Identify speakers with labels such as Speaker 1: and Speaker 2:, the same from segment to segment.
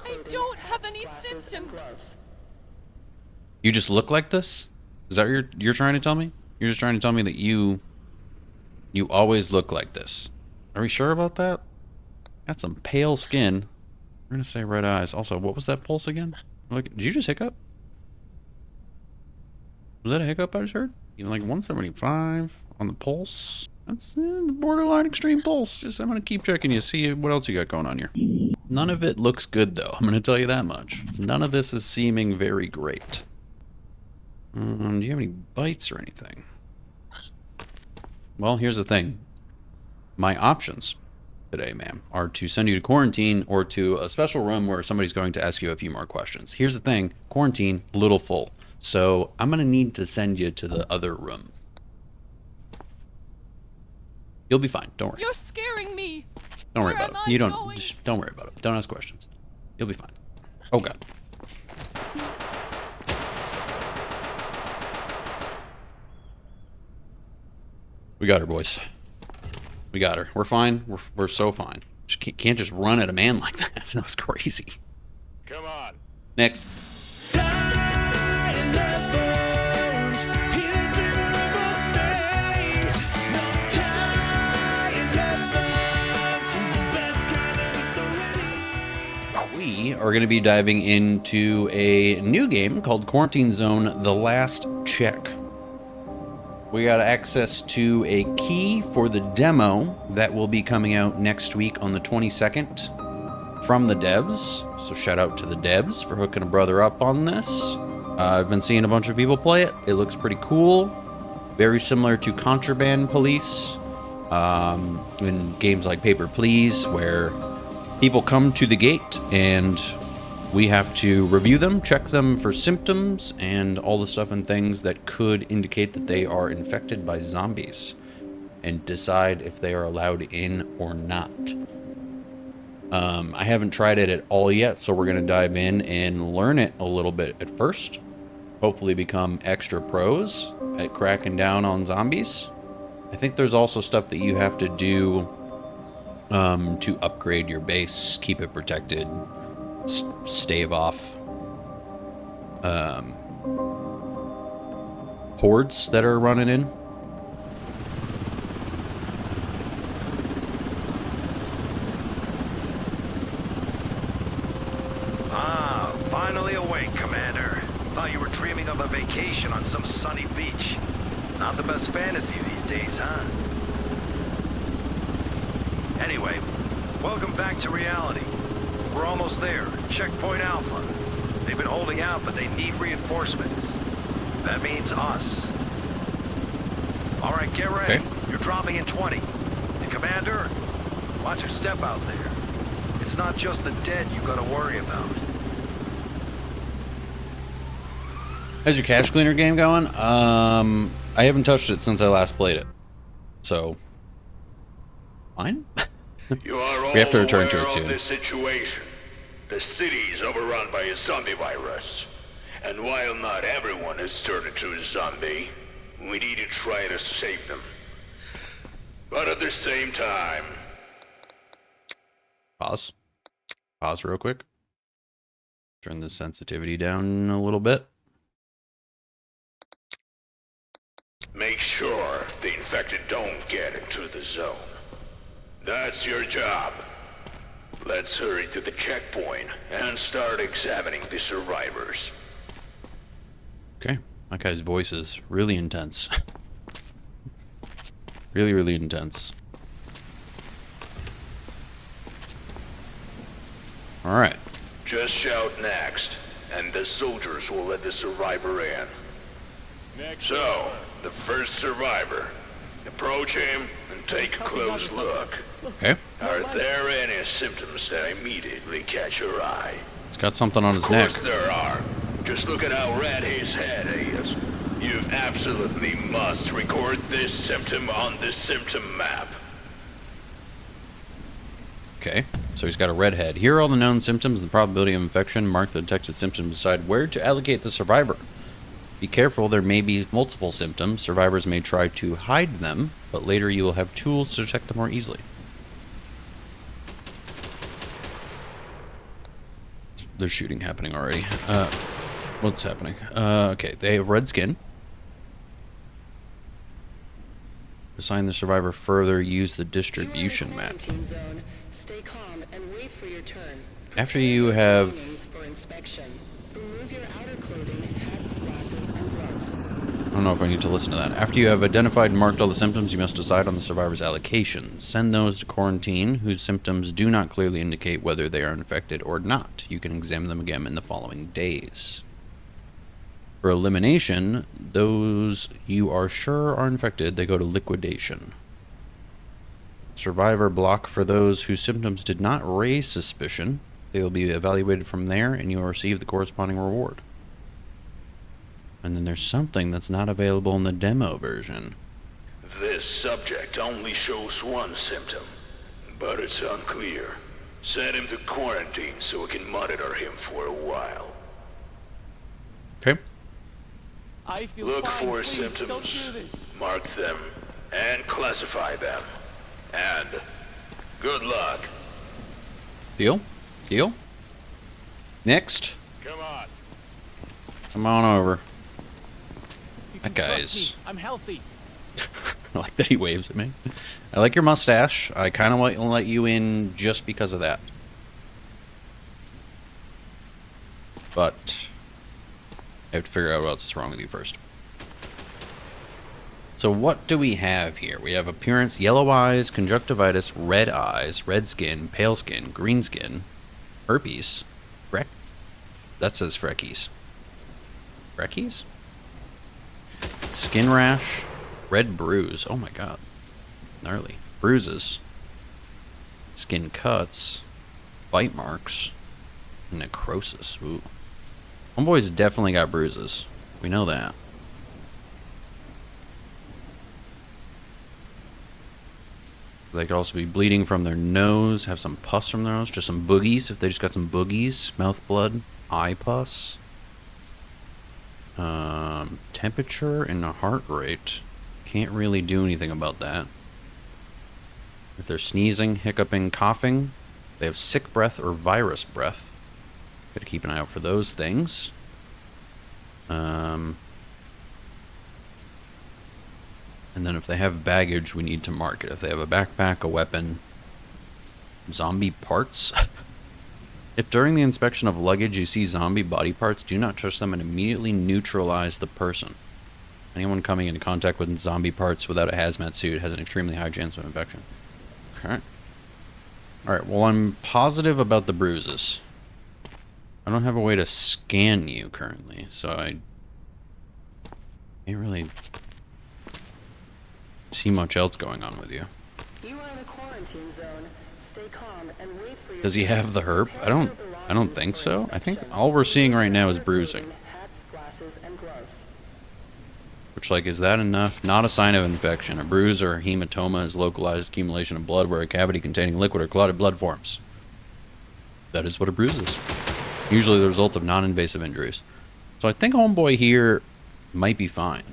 Speaker 1: I don't have any symptoms.
Speaker 2: You just look like this? Is that what you're trying to tell me? You're just trying to tell me that you always look like this. Are we sure about that? Got some pale skin. We're gonna say red eyes. Also, what was that pulse again? Look, did you just hiccup? Was that a hiccup I just heard? Even like 175 on the pulse. That's the borderline extreme pulse. Just I'm gonna keep checking you, see what else you got going on here. None of it looks good though. I'm gonna tell you that much. None of this is seeming very great. Do you have any bites or anything? Well, here's the thing. My options today, ma'am, are to send you to quarantine or to a special room where somebody's going to ask you a few more questions. Here's the thing. Quarantine, a little full. So I'm going to need to send you to the other room. You'll be fine. Don't worry.
Speaker 1: You're scaring me.
Speaker 2: Don't worry about it. You don't.
Speaker 1: Going?
Speaker 2: Just don't worry about it. Don't ask questions. You'll be fine. Oh, God. We got her, boys. We got her. We're fine. We're so fine. Just can't just run at a man like that. That's crazy.
Speaker 3: Come on.
Speaker 2: Next. We are going to be diving into a new game called Quarantine Zone: The Last Check. We got access to a key for the demo that will be coming out next week on the 22nd from the devs. So shout out to the devs for hooking a brother up on this. I've been seeing a bunch of people play it. It looks pretty cool. Very similar to Contraband Police in games like Paper Please, where people come to the gate and we have to review them, check them for symptoms, and all the stuff and things that could indicate that they are infected by zombies, and decide if they are allowed in or not. I haven't tried it at all yet, so we're going to dive in and learn it a little bit at first. Hopefully become extra pros at cracking down on zombies. I think there's also stuff that you have to do to upgrade your base, keep it protected, stave off hordes that are running in.
Speaker 3: Finally awake, Commander. Thought you were dreaming of a vacation on some sunny beach. Not the best fantasy these days, huh? Anyway, welcome back to reality. We're almost there. Checkpoint Alpha. They've been holding out, but they need reinforcements. That means us. All right, get ready.
Speaker 2: Okay.
Speaker 3: You're dropping in 20. And Commander, watch your step out there. It's not just the dead you gotta worry about.
Speaker 2: How's your cache cleaner game going? I haven't touched it since I last played it. So, fine.
Speaker 4: You are all
Speaker 2: We have to return to
Speaker 4: aware
Speaker 2: it soon.
Speaker 4: of the situation. The city is overrun by a zombie virus. And while not everyone has turned into a zombie, we need to try to save them. But at the same time...
Speaker 2: Pause. Pause real quick. Turn the sensitivity down a little bit.
Speaker 4: make sure the infected don't get into the zone. That's your job. Let's hurry to the checkpoint and start examining the survivors.
Speaker 2: Okay, that guy's voice is really intense. Really, really intense. Alright.
Speaker 4: Just shout next, and the soldiers will let the survivor in. So, the first survivor. Approach him and take a close look.
Speaker 2: Okay.
Speaker 4: Are there any symptoms that immediately catch your eye?
Speaker 2: He's got something on his neck.
Speaker 4: Of course there are. Just look at how red his head is. You absolutely must record this symptom on the symptom map.
Speaker 2: Okay, so he's got a red head. Here are all the known symptoms and the probability of infection. Mark the detected symptoms. Decide where to allocate the survivor. Be careful, there may be multiple symptoms. Survivors may try to hide them, but later you will have tools to detect them more easily. there's shooting happening already. What's happening? Okay, they have red skin. Assign the survivor further, use the distribution map.
Speaker 5: Stay calm and wait for your turn.
Speaker 2: After you have...
Speaker 5: For inspection. Remove your outer clothing, hats, glasses, and gloves.
Speaker 2: I don't know if I need to listen to that. After you have identified and marked all the symptoms, you must decide on the survivor's allocation. Send those to quarantine whose symptoms do not clearly indicate whether they are infected or not. You can examine them again in the following days. For elimination, those you are sure are infected, they go to liquidation. Survivor block for those whose symptoms did not raise suspicion. They will be evaluated from there, and you will receive the corresponding reward. And then there's something that's not available in the demo version.
Speaker 4: This subject only shows one symptom, but it's unclear. Send him to quarantine so we can monitor him for a while.
Speaker 2: Okay.
Speaker 6: I feel
Speaker 4: Look
Speaker 6: fine.
Speaker 4: for
Speaker 6: Please, don't
Speaker 4: symptoms,
Speaker 6: do this.
Speaker 4: mark them, and classify them. And good luck.
Speaker 2: Deal? Deal? Next.
Speaker 4: Come on.
Speaker 2: Come on over.
Speaker 6: You
Speaker 2: That
Speaker 6: can trust
Speaker 2: guy's...
Speaker 6: me. I'm healthy.
Speaker 2: I like that he waves at me. I like your mustache. I kind of want to let you in just because of that. But I have to figure out what else is wrong with you first. So what do we have here? We have appearance, yellow eyes, conjunctivitis, red eyes, red skin, pale skin, green skin, herpes, that says freckies. Freckies? Skin rash, red bruise. Oh my god. Gnarly. Bruises. Skin cuts. Bite marks. Necrosis. Ooh. Homeboy's definitely got bruises. We know that. They could also be bleeding from their nose, have some pus from their nose, just some boogies, if they just got some boogies, mouth blood, eye pus. Temperature and a heart rate. Can't really do anything about that. If they're sneezing, hiccuping, coughing, they have sick breath or virus breath. Gotta keep an eye out for those things. And then if they have baggage, we need to mark it. If they have a backpack, a weapon, zombie parts. If during the inspection of luggage you see zombie body parts, do not touch them and immediately neutralize the person. Anyone coming into contact with zombie parts without a hazmat suit has an extremely high chance of infection. Okay. Alright, well I'm positive about the bruises. I don't have a way to scan you currently, so I can't really see much else going on with you.
Speaker 5: You are in a quarantine zone. Stay calm and wait for your
Speaker 2: Does he have the herp? I don't think so. I think all we're seeing right now is bruising.
Speaker 5: Hats, glasses, and gloves.
Speaker 2: Which, like, is that enough? Not a sign of infection. A bruise or hematoma is localized accumulation of blood where a cavity containing liquid or clotted blood forms. That is what a bruise is. Usually the result of non-invasive injuries. So I think homeboy here might be fine.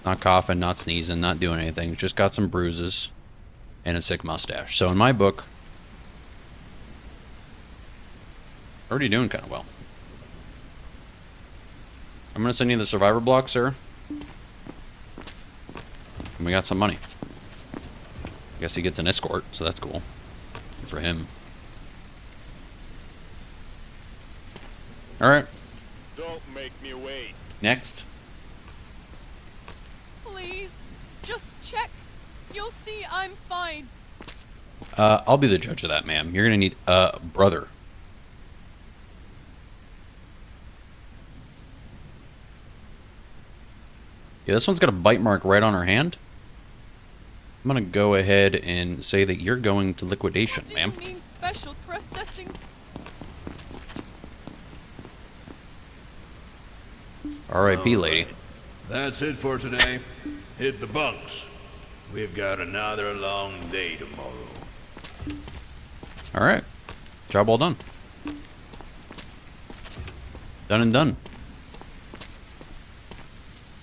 Speaker 2: Not coughing, not sneezing, not doing anything. Just got some bruises and a sick mustache. So in my book, already doing kind of well. I'm going to send you the survivor block, sir. And we got some money. I guess he gets an escort, so that's cool. Good for him. Alright.
Speaker 4: Don't make me wait.
Speaker 2: Next.
Speaker 1: Please, just check. You'll see I'm fine.
Speaker 2: I'll be the judge of that, ma'am. You're going to need a brother. Yeah, this one's got a bite mark right on her hand. I'm going to go ahead and say that you're going to liquidation,
Speaker 1: What do
Speaker 2: ma'am.
Speaker 1: you mean special processing?
Speaker 2: R.I.P., lady.
Speaker 7: That's it for today. Hit the bunks. We've got another long day tomorrow.
Speaker 2: Alright. Job well done. Done and done.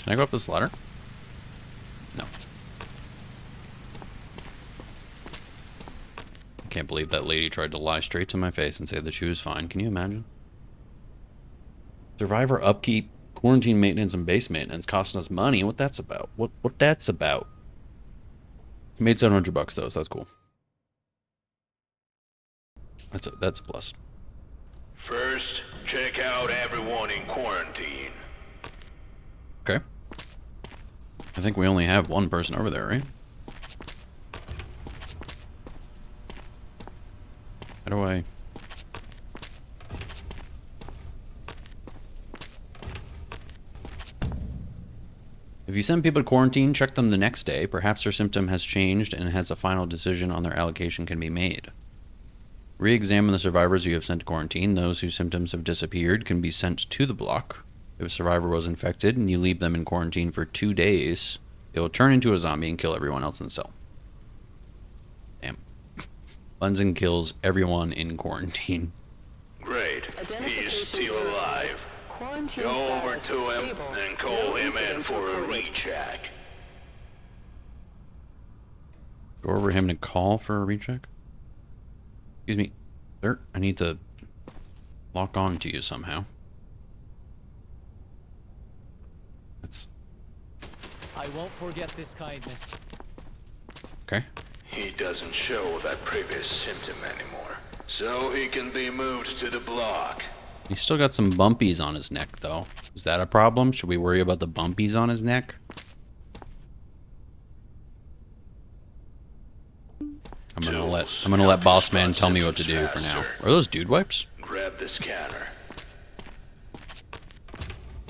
Speaker 2: Can I go up this ladder? No. I can't believe that lady tried to lie straight to my face and say that she was fine. Can you imagine? Survivor upkeep, quarantine maintenance, and base maintenance costing us money. What that's about? What that's about? Made $700 though, so that's cool. That's a plus.
Speaker 4: First, check out everyone in quarantine.
Speaker 2: Okay. I think we only have one person over there, right? How do I... If you send people to quarantine, check them the next day. Perhaps their symptom has changed and has a final decision on their allocation can be made. Re-examine the survivors you have sent to quarantine. Those whose symptoms have disappeared can be sent to the block. If a survivor was infected and you leave them in quarantine for 2 days, it will turn into a zombie and kill everyone else in the cell. Damn. Cleansing kills everyone in quarantine.
Speaker 4: Great. He's still alive. Go over to him and call him in for a recheck.
Speaker 2: Go over him to call for a recheck? Excuse me, sir. I need to lock on to you somehow. That's...
Speaker 6: I won't forget this kindness.
Speaker 2: Okay.
Speaker 4: He doesn't show that previous symptom anymore, so he can be moved to the block.
Speaker 2: He's still got some bumpies on his neck, though. Is that a problem? Should we worry about the bumpies on his neck? I'm gonna let Boss Man tell me what to do for now. Are those dude wipes?
Speaker 4: Grab the scanner.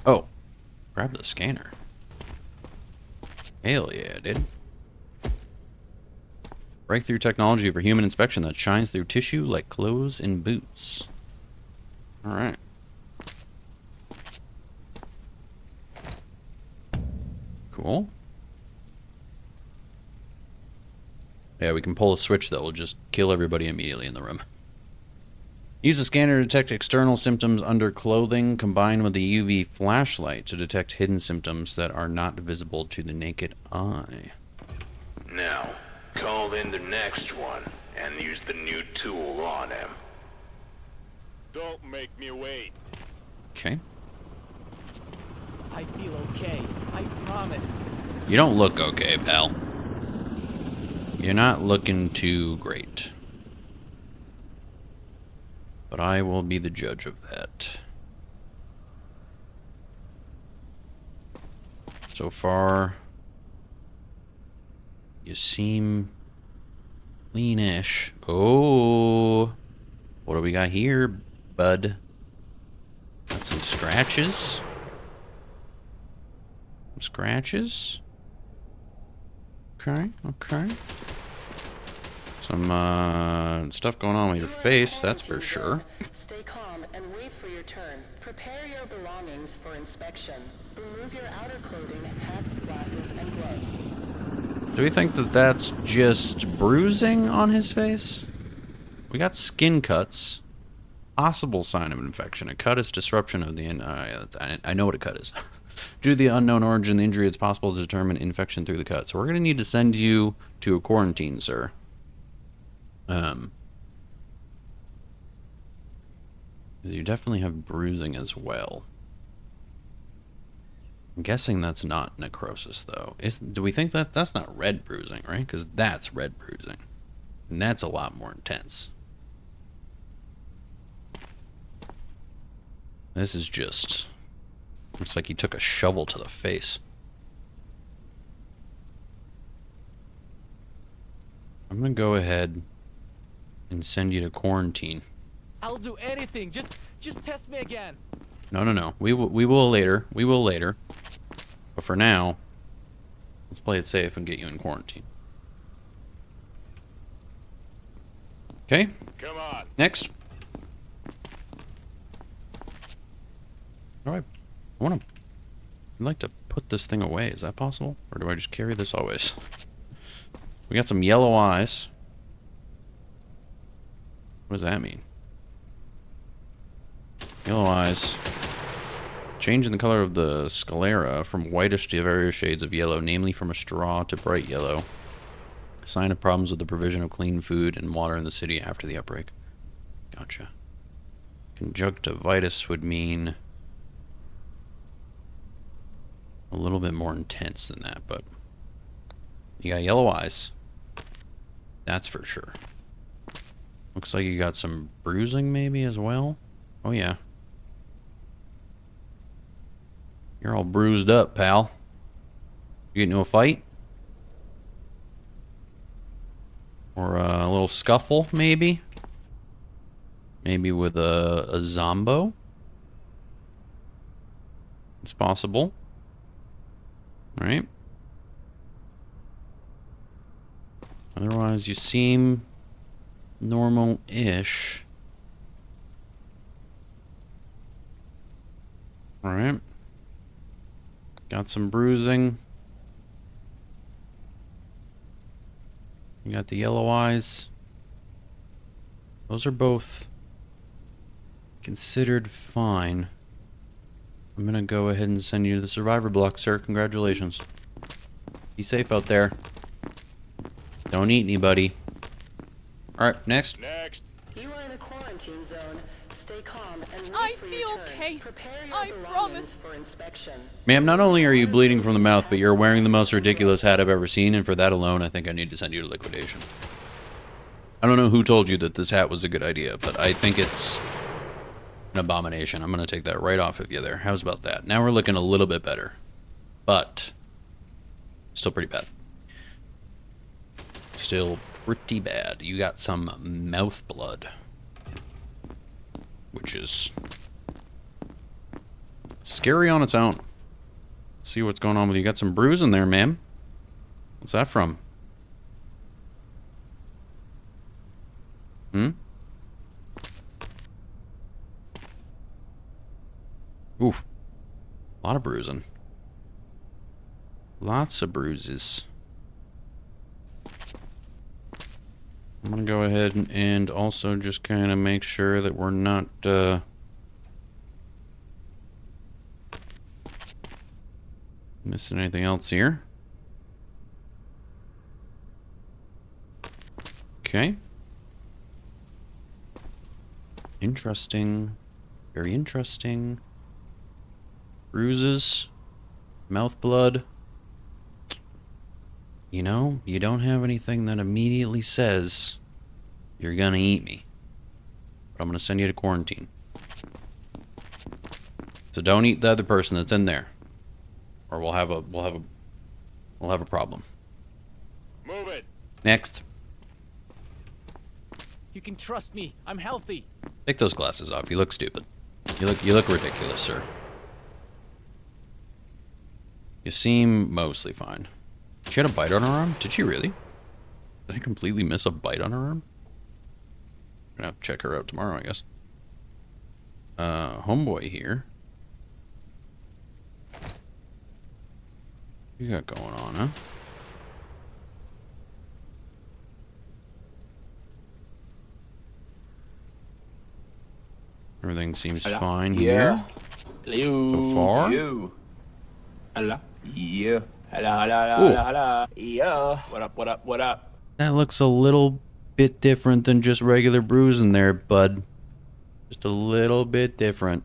Speaker 2: Oh, grab the scanner. Hell yeah, dude. Breakthrough technology for human inspection that shines through tissue like clothes and boots. Alright. Cool. Yeah, we can pull a switch that will just kill everybody immediately in the room. Use the scanner to detect external symptoms under clothing, combined with the UV flashlight to detect hidden symptoms that are not visible to the naked eye.
Speaker 4: Now, call in the next one and use the new tool on him.
Speaker 8: Don't make me wait.
Speaker 2: Okay.
Speaker 6: I feel okay. I promise.
Speaker 2: You don't look okay, pal. You're not looking too great. But I will be the judge of that. So far, you seem cleanish. Oh, what do we got here, bud? Got some scratches. Some scratches. Okay, okay. Some stuff going on with your face, that's for sure.
Speaker 5: Stay calm and wait for your turn. Prepare your belongings for inspection. Remove your outer clothing, hats, glasses, and gloves.
Speaker 2: Do we think that that's just bruising on his face? We got skin cuts. Possible sign of infection. A cut is disruption of the... I know what a cut is. Due to the unknown origin of the injury, it's possible to determine infection through the cut. So we're going to need to send you to a quarantine, sir. Because you definitely have bruising as well. I'm guessing that's not necrosis, though. Do we think that that's not red bruising, right? Because that's red bruising. And that's a lot more intense. This is just... Looks like he took a shovel to the face. I'm going to go ahead and send you to quarantine.
Speaker 6: I'll do anything. Just test me again.
Speaker 2: No. We will later. We will later. But for now, let's play it safe and get you in quarantine. Okay.
Speaker 8: Come on.
Speaker 2: Next. All right. I'd like to put this thing away. Is that possible? Or do I just carry this always? We got some yellow eyes. What does that mean? Yellow eyes. Change in the color of the sclera from whitish to various shades of yellow, namely from a straw to bright yellow. A sign of problems with the provision of clean food and water in the city after the outbreak. Gotcha. Conjunctivitis would mean a little bit more intense than that, but you got yellow eyes. That's for sure. Looks like you got some bruising maybe as well. Oh yeah. You're all bruised up, pal. You get into a fight? Or a little scuffle, maybe? Maybe with a zombo? It's possible. Alright. Otherwise, you seem normal-ish. Alright. Got some bruising. You got the yellow eyes. Those are both considered fine. I'm gonna go ahead and send you to the survivor block, sir. Congratulations. Be safe out there. Don't eat anybody. Alright, next.
Speaker 8: Next.
Speaker 5: You are in a quarantine zone. Stay calm and wait
Speaker 1: I
Speaker 5: for
Speaker 1: feel
Speaker 5: your turn.
Speaker 1: okay.
Speaker 5: Prepare your
Speaker 1: I
Speaker 5: belongings
Speaker 1: promise.
Speaker 5: for inspection.
Speaker 2: Ma'am, not only are you bleeding from the mouth, but you're wearing the most ridiculous hat I've ever seen, and for that alone, I think I need to send you to liquidation. I don't know who told you that this hat was a good idea, but I think it's an abomination. I'm going to take that right off of you there. How's about that? Now we're looking a little bit better, but still pretty bad. Still pretty bad. You got some mouth blood, which is scary on its own. Let's see what's going on with you. You got some bruise in there, ma'am. What's that from? Oof. A lot of bruising. Lots of bruises. I'm gonna go ahead and also just kind of make sure that we're not missing anything else here. Okay. Interesting. Very interesting. Bruises. Mouth blood. You know, you don't have anything that immediately says you're gonna eat me. But I'm gonna send you to quarantine. So don't eat the other person that's in there. Or we'll have a problem.
Speaker 8: Move it.
Speaker 2: Next.
Speaker 6: You can trust me. I'm healthy.
Speaker 2: Take those glasses off. You look stupid. You look ridiculous, sir. You seem mostly fine. She had a bite on her arm? Did she really? Did I completely miss a bite on her arm? I'm gonna have to check her out tomorrow, I guess. Homeboy here. What you got going on, huh? Everything seems fine here. So far.
Speaker 9: Hello. Yeah. Yeah. What up?
Speaker 2: That looks a little bit different than just regular bruising there, bud. Just a little bit different.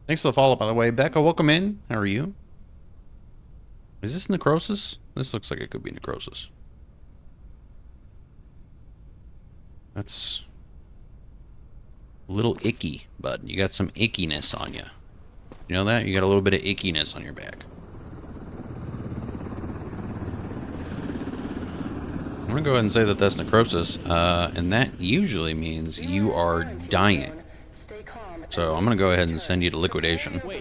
Speaker 2: Thanks for the follow, by the way. Becca, welcome in. How are you? Is this necrosis? This looks like it could be necrosis. That's a little icky, bud. You got some ickiness on you. You know that? You got a little bit of ickiness on your back. I'm gonna go ahead and say that that's necrosis, and that usually means you are dying. So I'm gonna go ahead and send you to liquidation.
Speaker 6: Wait,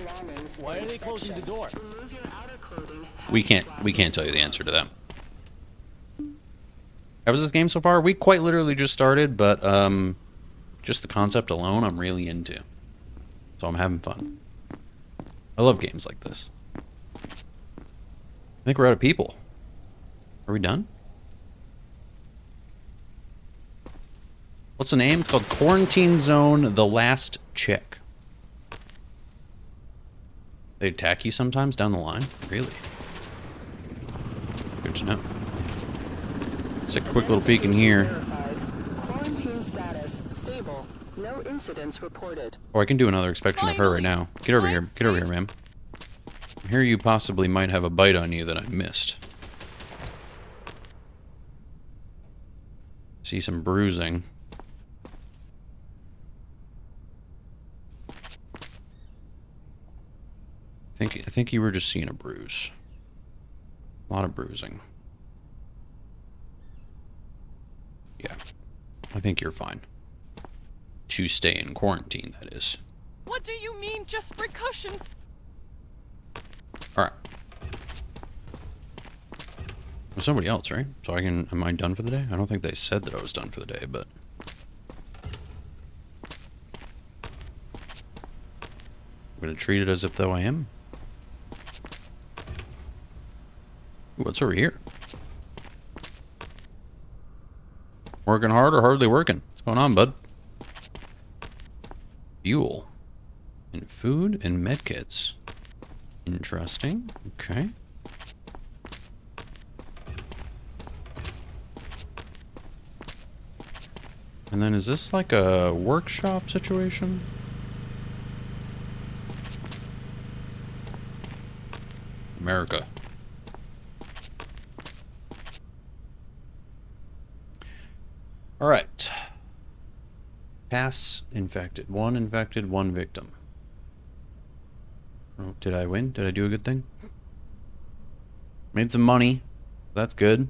Speaker 6: why are they closing the door?
Speaker 2: We can't tell you the answer to that. How was this game so far? We quite literally just started, but just the concept alone I'm really into. So I'm having fun. I love games like this. I think we're out of people. Are we done? What's the name? It's called Quarantine Zone, The Last Check. They attack you sometimes down the line? Really? Good to know. Let's take a quick little peek in here.
Speaker 5: Quarantine status stable. No incidents reported.
Speaker 2: Oh, I can do another inspection of her right now. Get over here. Get over here, ma'am. Here you possibly might have a bite on you that I missed. See some bruising. I think you were just seeing a bruise. A lot of bruising. Yeah. I think you're fine. To stay in quarantine, that is.
Speaker 1: What do you mean, just precautions?
Speaker 2: Alright. There's somebody else, right? So I can... Am I done for the day? I don't think they said that I was done for the day, but... I'm gonna treat it as if though I am. Ooh, what's over here? Working hard or hardly working? What's going on, bud? Fuel. And food and medkits. Interesting. Okay. And then is this like a workshop situation? America. All right. Pass infected. One victim. Oh, did I win? Did I do a good thing? Made some money. That's good.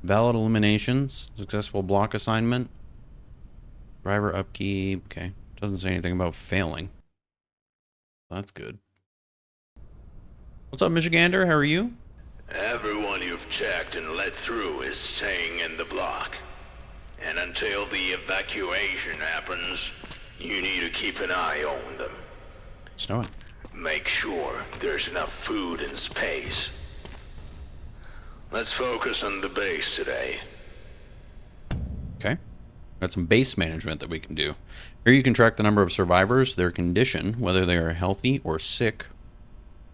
Speaker 2: Valid eliminations. Successful block assignment. Driver upkeep. Okay. Doesn't say anything about failing. That's good. What's up, Michigander? How are you?
Speaker 4: Everyone you've checked and let through is staying in the block. And until the evacuation happens, you need to keep an eye on them.
Speaker 2: It's snowing.
Speaker 4: Make sure there's enough food and space. Let's focus on the base today.
Speaker 2: Okay. Got some base management that we can do. Here you can track the number of survivors, their condition, whether they are healthy or sick,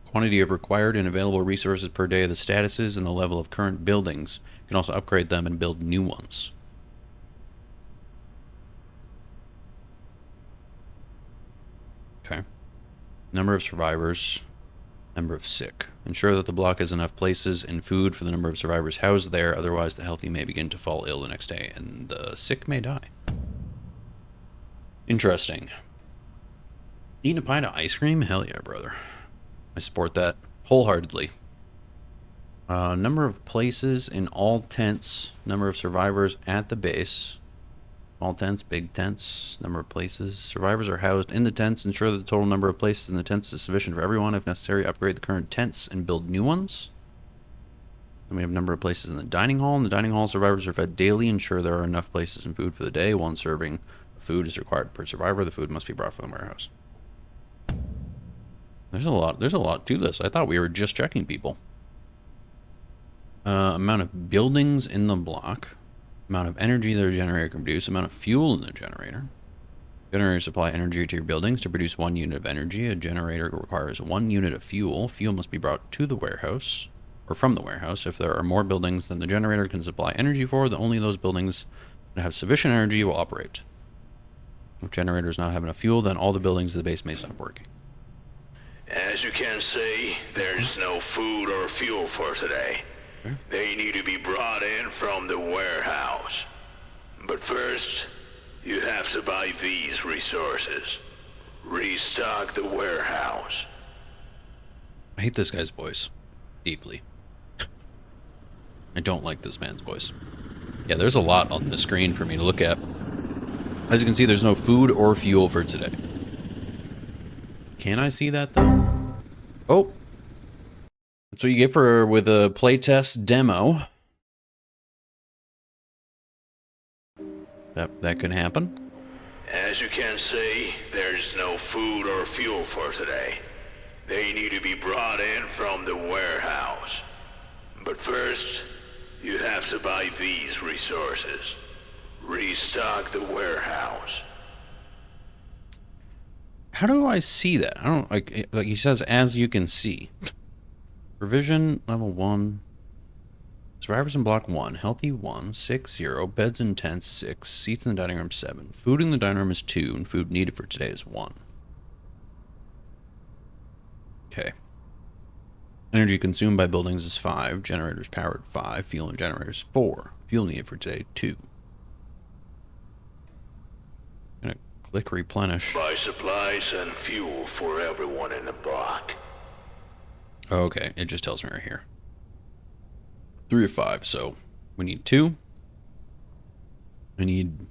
Speaker 2: quantity of required and available resources per day, the statuses, and the level of current buildings. You can also upgrade them and build new ones. Okay. Number of survivors, number of sick. Ensure that the block has enough places and food for the number of survivors housed there, otherwise the healthy may begin to fall ill the next day, and the sick may die. Interesting. Eating a pint of ice cream? Hell yeah, brother. I support that wholeheartedly. Number of places in all tents, number of survivors at the base. Small tents, big tents, number of places. Survivors are housed in the tents. Ensure that the total number of places in the tents is sufficient for everyone. If necessary, upgrade the current tents and build new ones. Then we have number of places in the dining hall. In the dining hall, survivors are fed daily. Ensure there are enough places and food for the day. One serving of food is required per survivor. The food must be brought from the warehouse. There's a lot to this. I thought we were just checking people. Amount of buildings in the block. Amount of energy that a generator can produce, amount of fuel in the generator. Generators supply energy to your buildings. To produce 1 unit of energy, a generator requires 1 unit of fuel. Fuel must be brought to the warehouse, or from the warehouse. If there are more buildings than the generator can supply energy for, then only those buildings that have sufficient energy will operate. If generators not have enough fuel, then all the buildings of the base may stop working.
Speaker 4: As you can see, there's no food or fuel for today. They need to be brought in from the warehouse. But first, you have to buy these resources. Restock the warehouse.
Speaker 2: I hate this guy's voice. Deeply. I don't like this man's voice. Yeah, there's a lot on the screen for me to look at. As you can see, there's no food or fuel for today. Can I see that, though? Oh! That's what you get with a playtest demo. That could happen.
Speaker 4: As you can see, there's no food or fuel for today. They need to be brought in from the warehouse. But first, you have to buy these resources. Restock the warehouse.
Speaker 2: How do I see that? I don't like he says, as you can see. Provision level 1. Survivors in block 1. Healthy 1. Sick 0. Beds and tents 6. Seats in the dining room 7. Food in the dining room is 2. And food needed for today is 1. Okay. Energy consumed by buildings is 5. Generators powered 5. Fuel and generators 4. Fuel needed for today 2. Gonna click replenish.
Speaker 4: Buy supplies and fuel for everyone in the block.
Speaker 2: Okay, it just tells me right here. 3 of 5, so we need 2. I need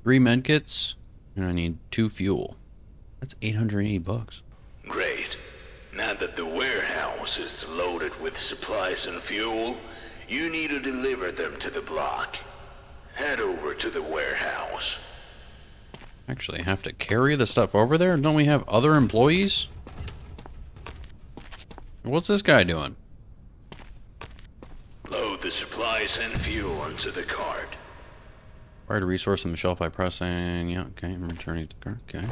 Speaker 2: 3 medkits, and I need 2 fuel. That's $880.
Speaker 4: Great. Now that the warehouse is loaded with supplies and fuel, you need to deliver them to the block. Head over to the warehouse.
Speaker 2: Actually, I have to carry the stuff over there? Don't we have other employees? What's this guy doing?
Speaker 4: Load the supplies and fuel onto the cart.
Speaker 2: Acquired a resource on the shelf by pressing... Yeah, okay, I'm returning to the cart. Okay.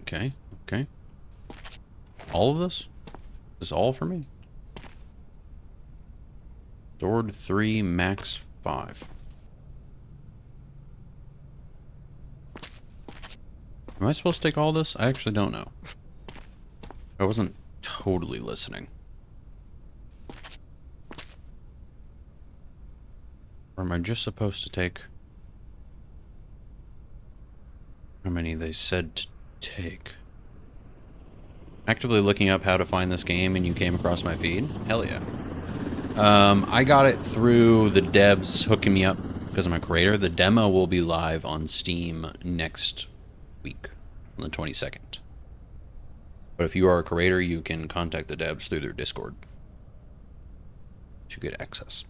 Speaker 2: Okay, okay. All of this? Is this all for me? Stored 3, max 5. Am I supposed to take all this? I actually don't know. I wasn't totally listening. Or am I just supposed to take how many they said to take? Actively looking up how to find this game and you came across my feed? Hell yeah. I got it through the devs hooking me up because I'm a creator. The demo will be live on Steam next week on the 22nd. But if you are a creator, you can contact the devs through their Discord to get access.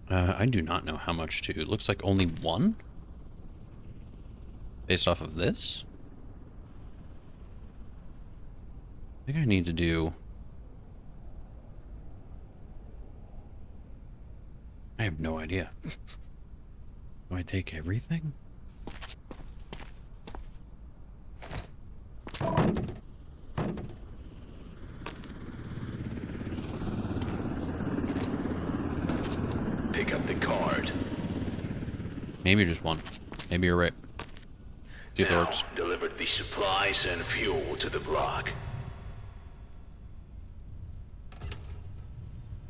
Speaker 2: I do not know how much to. It looks like only 1? Based off of this? I think I need to do... I have no idea. Do I take everything?
Speaker 4: Pick up the card.
Speaker 2: Maybe just 1. Maybe you're right. See if it
Speaker 4: Now,
Speaker 2: works.
Speaker 4: deliver the supplies and fuel to the block.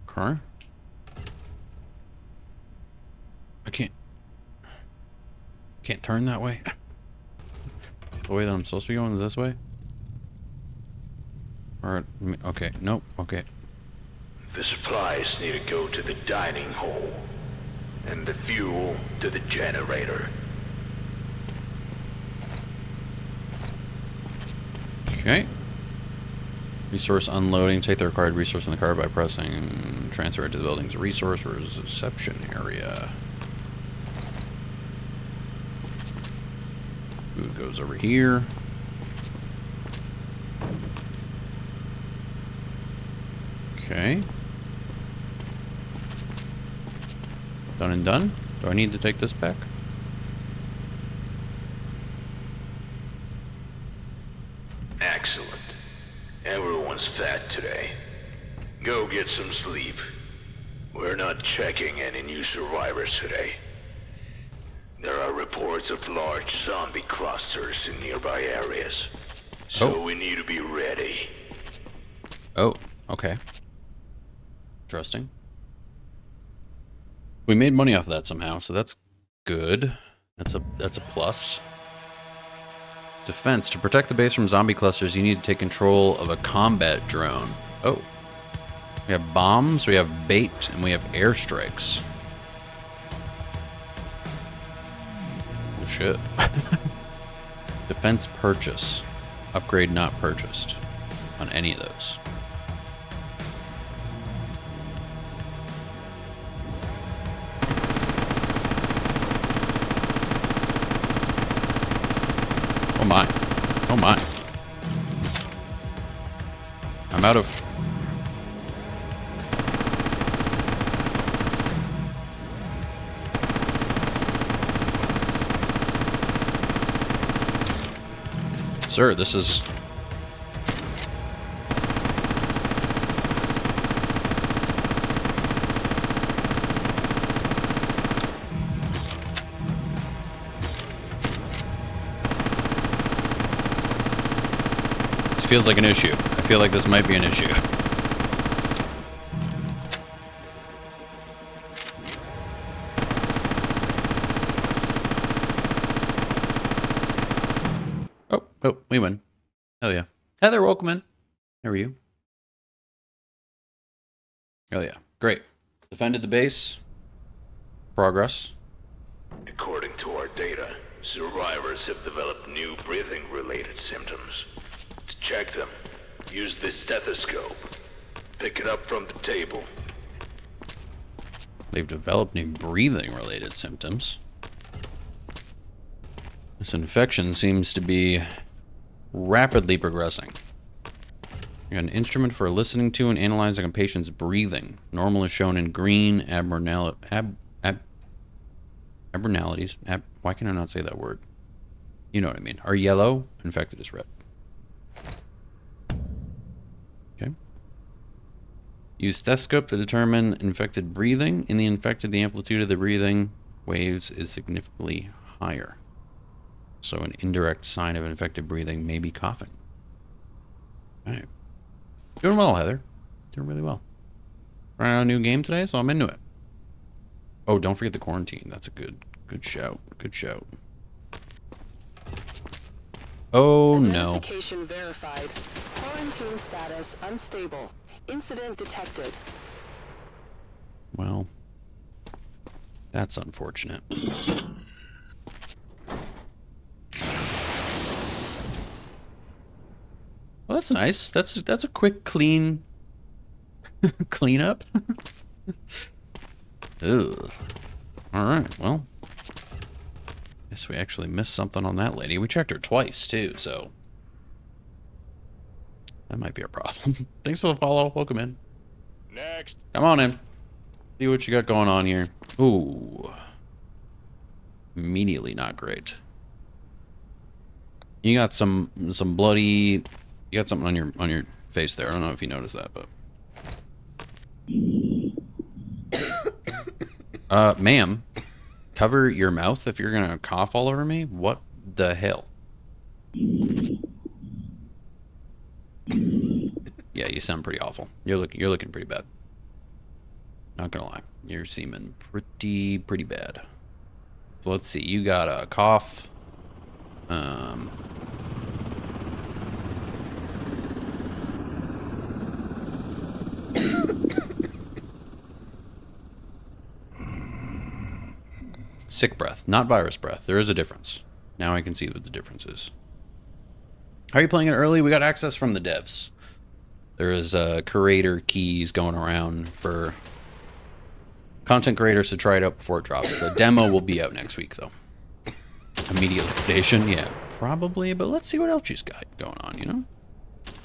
Speaker 2: Car? I can't turn that way. The way that I'm supposed to be going is this way? Or, okay, nope, okay.
Speaker 4: The supplies need to go to the dining hall, and the fuel to the generator.
Speaker 2: Okay. Resource unloading. Take the required resource in the car by pressing transfer it to the building's resource or reception area. Food goes over here. Okay. Done and done. Do I need to take this back?
Speaker 4: Excellent. Everyone's fat today. Go get some sleep. We're not checking any new survivors today. There are reports of large zombie clusters in nearby areas. So we need to be ready.
Speaker 2: Oh, okay. Interesting. We made money off of that somehow, so that's good. That's a plus. Defense. To protect the base from zombie clusters, you need to take control of a combat drone. Oh. We have bombs, we have bait, and we have airstrikes. Oh shit. Defense purchase. Upgrade not purchased on any of those. Oh my. Oh my. I'm out of... Sir, this is... feels like an issue. I feel like this might be an issue. Oh, we win. Hell yeah. Heather, welcome in. How are you? Hell yeah. Great. Defended the base. Progress.
Speaker 4: According to our data, survivors have developed new breathing-related symptoms. To check them, use this stethoscope. Pick it up from the table.
Speaker 2: They've developed new breathing-related symptoms. This infection seems to be rapidly progressing. You got an instrument for listening to and analyzing a patient's breathing. Normal is shown in green, abnormalities. Why can I not say that word? You know what I mean. Are yellow, infected is red. Okay. Use stethoscope to determine infected breathing. In the infected, the amplitude of the breathing waves is significantly higher. So an indirect sign of infected breathing may be coughing. All right. Doing well, Heather. Doing really well. Trying out a new game today, so I'm into it. Oh, don't forget the quarantine. That's a good shout. Good shout. Oh, no.
Speaker 5: Identification verified. Quarantine status unstable. Incident detected.
Speaker 2: Well, that's unfortunate. Well, that's nice. That's a quick clean cleanup. Ugh. All right. Well, guess we actually missed something on that lady. We checked her twice too, so that might be a problem. Thanks for the follow. Welcome in.
Speaker 8: Next.
Speaker 2: Come on in. See what you got going on here. Ooh. Immediately not great. You got some bloody. You got something on your face there. I don't know if you noticed that, but ma'am, cover your mouth if you're gonna cough all over me. What the hell? Yeah, you sound pretty awful. You're looking pretty bad. Not gonna lie, you're seeming pretty bad. So let's see. You got a cough. Sick breath, not virus breath. There is a difference. Now I can see what the difference is. Are you playing it early? We got access from the devs. There is creator keys going around for content creators to try it out before it drops. The demo will be out next week, though. Immediate liquidation, yeah, probably. But let's see what else she's got going on, you know?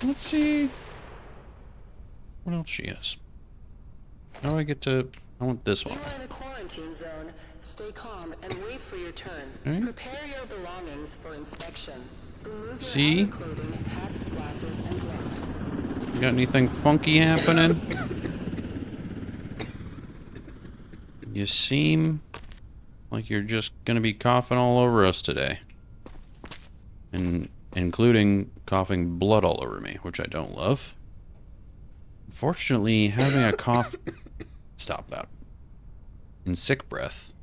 Speaker 2: Let's see what else she has. How do I get to... I want this one.
Speaker 5: You are in a quarantine zone. Stay calm and wait for your turn.
Speaker 2: Okay.
Speaker 5: Prepare your belongings for inspection. Remove
Speaker 2: See?
Speaker 5: your outer clothing, hats, glasses, and gloves.
Speaker 2: You got anything funky happening? You seem like you're just gonna be coughing all over us today. And including coughing blood all over me, which I don't love. Unfortunately, having a cough... Stop that. In sick breath,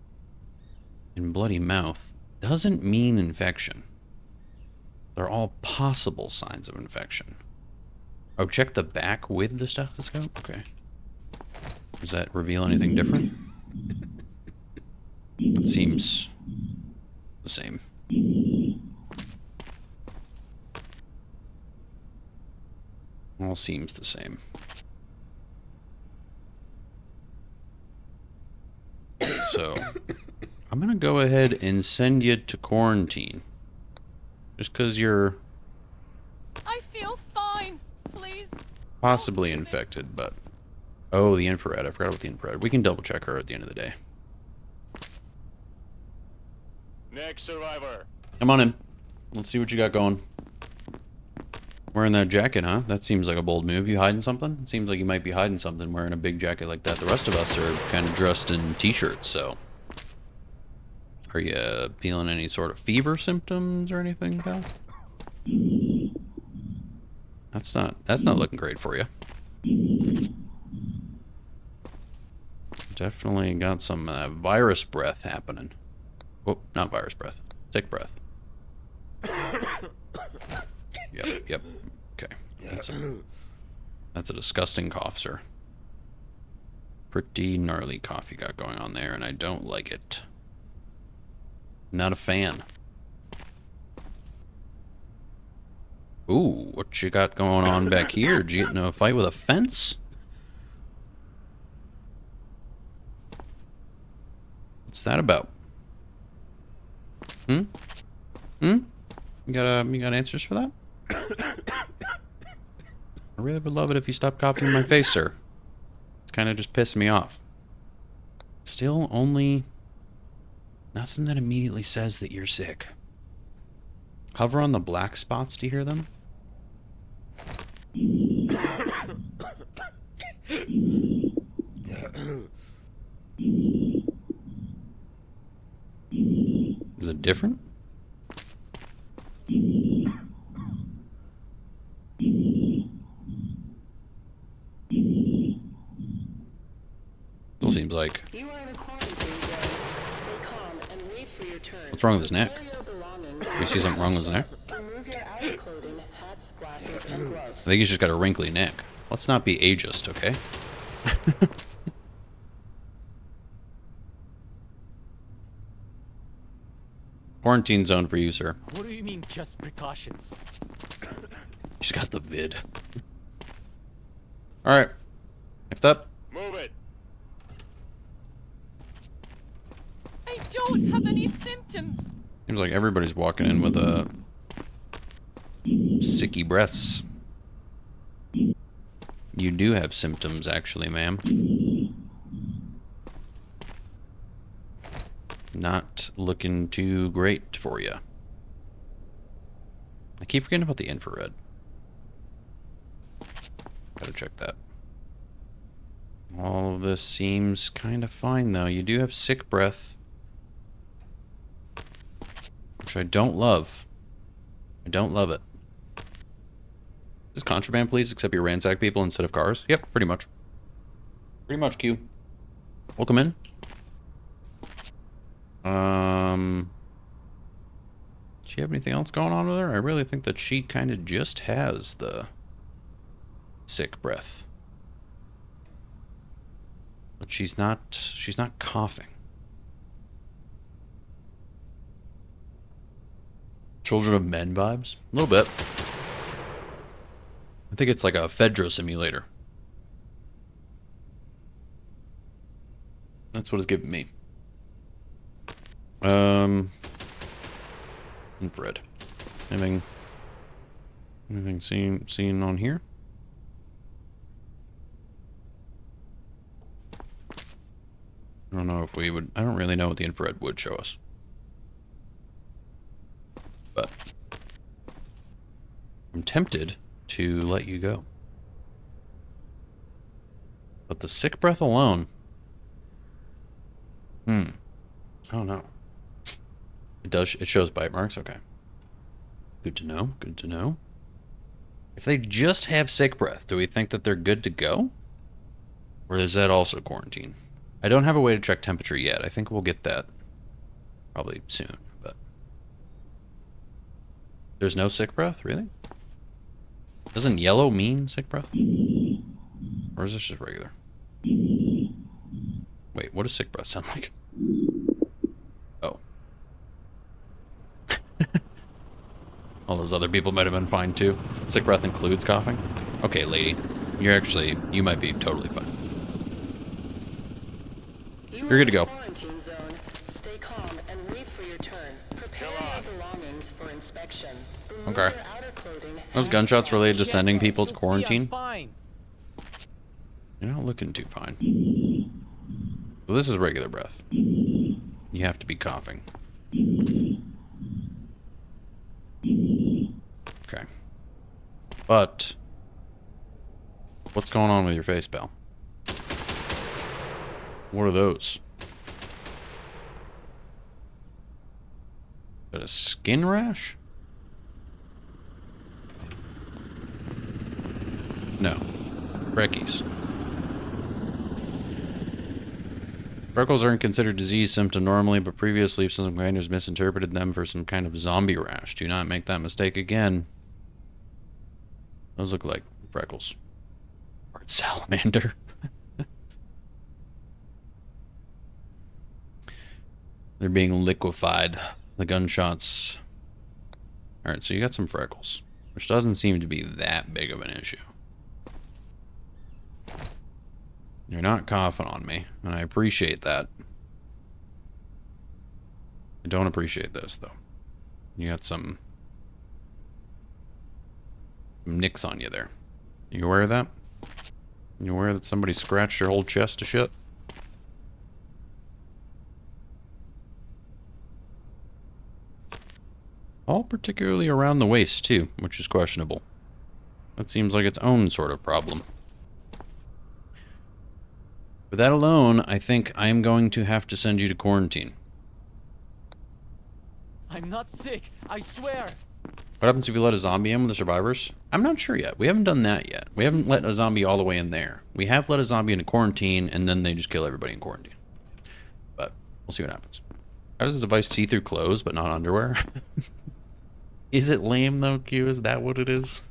Speaker 2: in bloody mouth, doesn't mean infection. They're all possible signs of infection. Oh, check the back with the stethoscope? Okay. Does that reveal anything different? It seems the same. All seems the same. So, I'm gonna go ahead and send you to quarantine. Just because you're
Speaker 1: I feel fine. Please.
Speaker 2: possibly
Speaker 1: Don't do this.
Speaker 2: infected, but... Oh, the infrared. I forgot about the infrared. We can double check her at the end of the day.
Speaker 8: Next survivor.
Speaker 2: Come on in. Let's see what you got going. Wearing that jacket, huh? That seems like a bold move. You hiding something? It seems like you might be hiding something wearing a big jacket like that. The rest of us are kind of dressed in t-shirts, so... Are you feeling any sort of fever symptoms or anything, pal? That's not looking great for you. Definitely got some virus breath happening. Oh, not virus breath. Sick breath. Yep. Okay. That's a disgusting cough, sir. Pretty gnarly cough you got going on there, and I don't like it. Not a fan. Ooh, what you got going on back here? Did you get into a fight with a fence? What's that about? You got answers for that? I really would love it if you stopped coughing in my face, sir. It's kind of just pissing me off. Still only nothing that immediately says that you're sick. Hover on the black spots to hear them. Is it different? Still seems like.
Speaker 5: You are in a quarantine zone. Stay calm and wait for your turn.
Speaker 2: What's wrong with his neck?
Speaker 5: Prepare your belongings.
Speaker 2: You see something wrong with his neck?
Speaker 5: Remove your outer clothing, hats, glasses, and
Speaker 2: I
Speaker 5: gloves.
Speaker 2: think he's just got a wrinkly neck. Let's not be ageist, okay? Quarantine zone for you, sir.
Speaker 6: What do you mean, just precautions?
Speaker 2: She's got the vid. Alright. Next up.
Speaker 8: Move it.
Speaker 1: I don't have any symptoms.
Speaker 2: Seems like everybody's walking in with sicky breaths. You do have symptoms, actually, ma'am. Not looking too great for you. I keep forgetting about the infrared. Gotta check that. All of this seems kind of fine, though. You do have sick breath, which I don't love. I don't love it. Is contraband, please, except you ransack people instead of cars? Yep, pretty much. Pretty much, Q. Welcome in. Does she have anything else going on with her? I really think that she kind of just has the sick breath. But she's not coughing. Children of Men vibes? A little bit. I think it's like a Fedra simulator. That's what it's giving me. Infrared. Anything seen on here? I don't know if we would. I don't really know what the infrared would show us. But I'm tempted to let you go. But the sick breath alone. I don't know. It shows bite marks, okay. Good to know, good to know. If they just have sick breath, do we think that they're good to go? Or is that also quarantine? I don't have a way to check temperature yet. I think we'll get that probably soon, but there's no sick breath, really? Doesn't yellow mean sick breath? Or is this just regular? Wait, what does sick breath sound like? Oh. All those other people might have been fine too. Sick breath includes coughing? Okay, lady. You might be totally fine. You're good to go.
Speaker 5: Quarantine zone. Stay calm and wait for your turn. Prepare your belongings for inspection. Remove
Speaker 2: Okay.
Speaker 5: your outer clothing,
Speaker 2: Those
Speaker 5: hats,
Speaker 2: gunshots related to
Speaker 5: glasses,
Speaker 2: sending
Speaker 5: and
Speaker 2: people to
Speaker 5: gloves.
Speaker 2: quarantine?
Speaker 6: I'm fine.
Speaker 2: You're not looking too fine. Well, this is regular breath. You have to be coughing. Okay. But what's going on with your face, pal? What are those? Is that a skin rash? Freckies. Freckles aren't considered disease symptom normally, but previously some grinders misinterpreted them for some kind of zombie rash. Do not make that mistake again. Those look like freckles. Or salamander. They're being liquefied. The gunshots. Alright, so you got some freckles, which doesn't seem to be that big of an issue. You're not coughing on me, and I appreciate that. I don't appreciate this, though. You got some nicks on you there. You aware of that? You aware that somebody scratched your whole chest to shit? All particularly around the waist, too, which is questionable. That seems like its own sort of problem. For that alone, I think I'm going to have to send you to quarantine.
Speaker 6: I'm not sick, I swear.
Speaker 2: What happens if you let a zombie in with the survivors? I'm not sure yet. We haven't done that yet. We haven't let a zombie all the way in there. We have let a zombie into quarantine, and then they just kill everybody in quarantine. But we'll see what happens. How does this device see through clothes, but not underwear? Is it lame, though, Q? Is that what it is?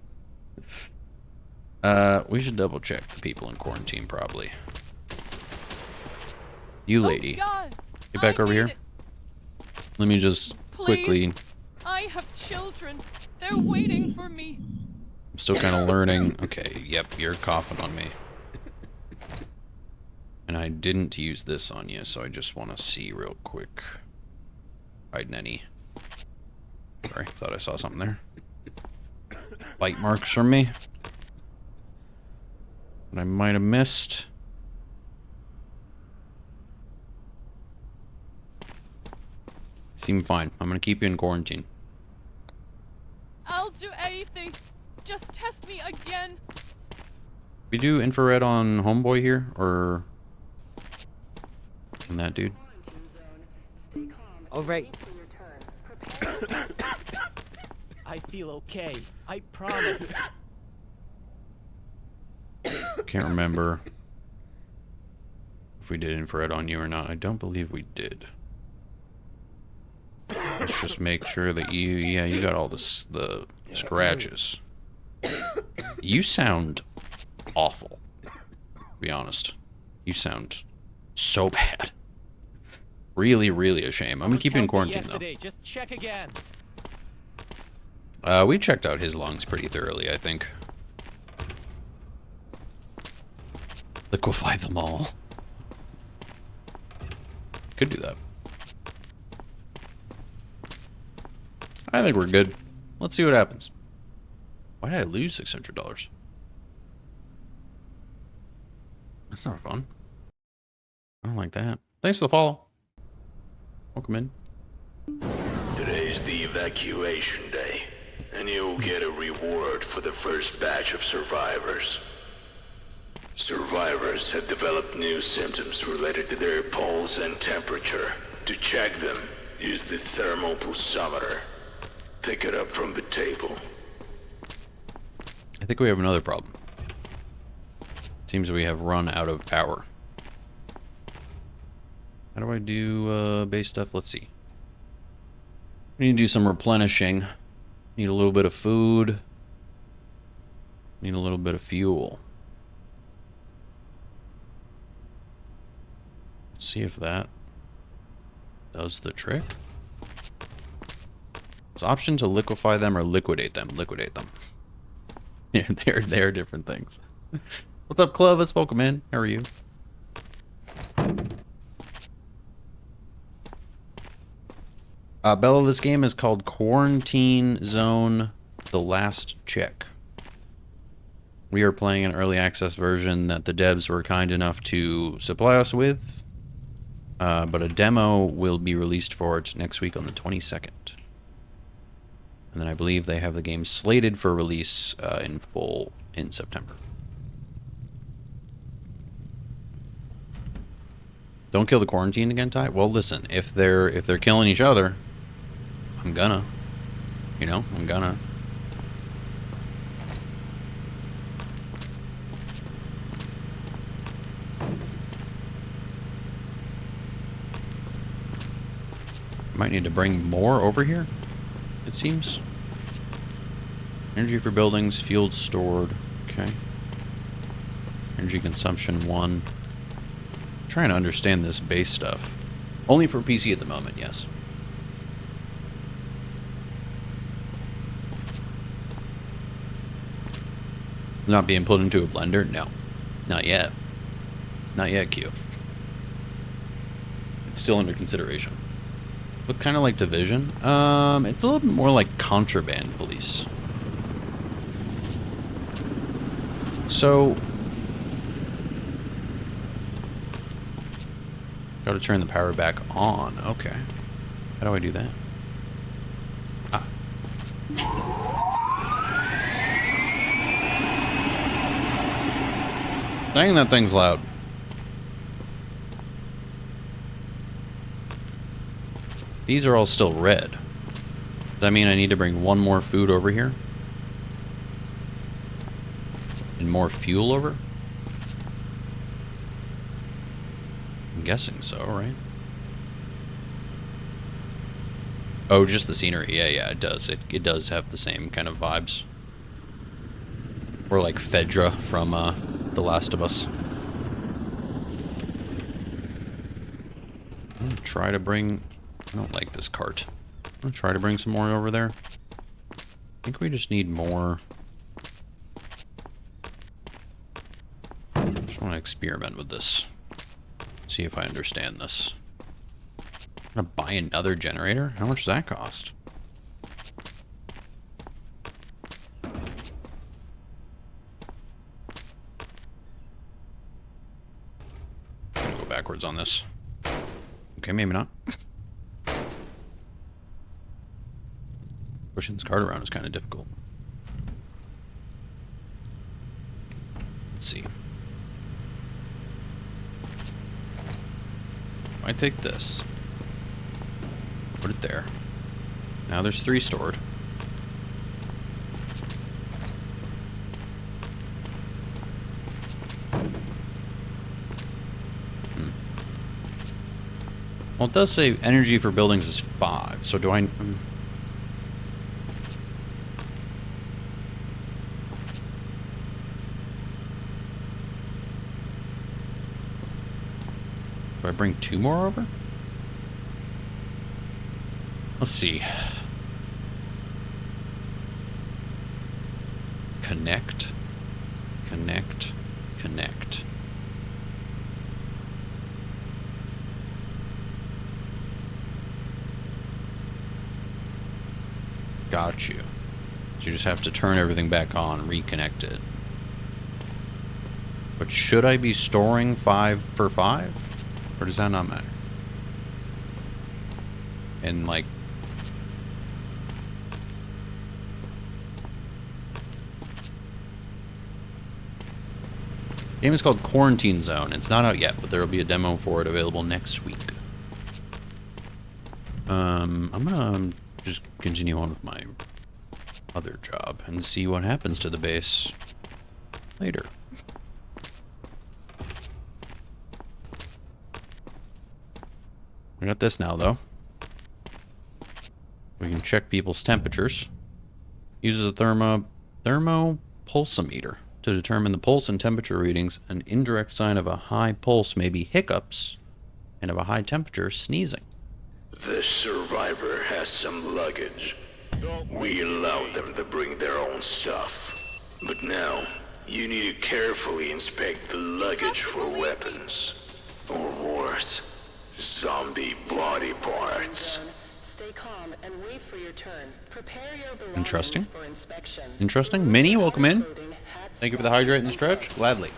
Speaker 2: We should double check the people in quarantine, probably. You lady.
Speaker 1: Oh God,
Speaker 2: Get back over here.
Speaker 1: it.
Speaker 2: Let me just quickly...
Speaker 1: Please. I have children. They're waiting for me.
Speaker 2: I'm still kind of learning. Okay, yep, you're coughing on me. And I didn't use this on you, so I just want to see real quick. Hiding any... Sorry, thought I saw something there. Bite marks from me. That I might have missed. Seem fine. I'm gonna keep you in quarantine.
Speaker 1: I'll do anything. Just test me again.
Speaker 2: We do infrared on homeboy here, or on that dude?
Speaker 10: All right.
Speaker 6: I feel okay, I promise.
Speaker 2: Can't remember if we did infrared on you or not. I don't believe we did. Let's just make sure that you got all this, the scratches. You sound awful, to be honest. You sound so bad. Really, really a shame. I'm gonna keep you in quarantine, though.
Speaker 6: Just check again.
Speaker 2: We checked out his lungs pretty thoroughly, I think. Liquefy them all. Could do that. I think we're good. Let's see what happens. Why did I lose $600? That's not fun. I don't like that. Thanks for the follow. Welcome in.
Speaker 4: Today's the evacuation day, and you'll get a reward for the first batch of survivors. Survivors have developed new symptoms related to their pulse and temperature. To check them, use the thermal pulsometer. Pick it up from the table.
Speaker 2: I think we have another problem. Seems we have run out of power. How do I do base stuff? Let's see. We need to do some replenishing. Need a little bit of food. Need a little bit of fuel. Let's see if that does the trick. It's option to liquefy them or liquidate them. Liquidate them. Yeah, they're different things. What's up, Clovis? Welcome in. How are you? Bella, this game is called Quarantine Zone: The Last Check. We are playing an early access version that the devs were kind enough to supply us with. But a demo will be released for it next week on the 22nd. And then I believe they have the game slated for release in full in September. Don't kill the quarantine again, Ty? Well, listen, if they're killing each other, I'm gonna. You know, I'm gonna. Might need to bring more over here, it seems. Energy for buildings, fuel stored. Okay. Energy consumption 1. Trying to understand this base stuff. Only for PC at the moment, yes. Not being put into a blender? No. Not yet. Not yet, Q. It's still under consideration. Look kind of like Division. It's a little bit more like Contraband Police. So... Gotta turn the power back on. Okay. How do I do that? Ah. Dang, that thing's loud. These are all still red. Does that mean I need to bring one more food over here? And more fuel over? I'm guessing so, right? Oh, just the scenery. Yeah, it does. It does have the same kind of vibes. Or like Fedra from The Last of Us. I'm gonna try to bring... I don't like this cart. I'm gonna try to bring some more over there. I think we just need more... I just want to experiment with this. See if I understand this. I'm gonna buy another generator? How much does that cost? Go backwards on this. Okay, maybe not. Pushing this cart around is kind of difficult. Let's see. I take this. Put it there. Now there's 3 stored. Well, it does say energy for buildings is 5, so do I... Do I bring 2 more over? Let's see. Connect. Connect. Connect. Got you. So you just have to turn everything back on, reconnect it. But should I be storing 5 for 5? Or does that not matter? And like... The game is called Quarantine Zone. It's not out yet, but there will be a demo for it available next week. I'm gonna just continue on with my other job and see what happens to the base later. We got this now, though. We can check people's temperatures. Uses a thermopulsometer to determine the pulse and temperature readings. An indirect sign of a high pulse may be hiccups, and of a high temperature, sneezing.
Speaker 4: The survivor has some luggage. We allowed them to bring their own stuff. But now, you need to carefully inspect the luggage for weapons. Or worse, zombie body parts.
Speaker 5: Stay calm and wait for your turn. Prepare your belongings
Speaker 2: Interesting.
Speaker 5: for inspection.
Speaker 2: Interesting. Minnie, welcome in. Thank you for the hydrate and the stretch. Gladly.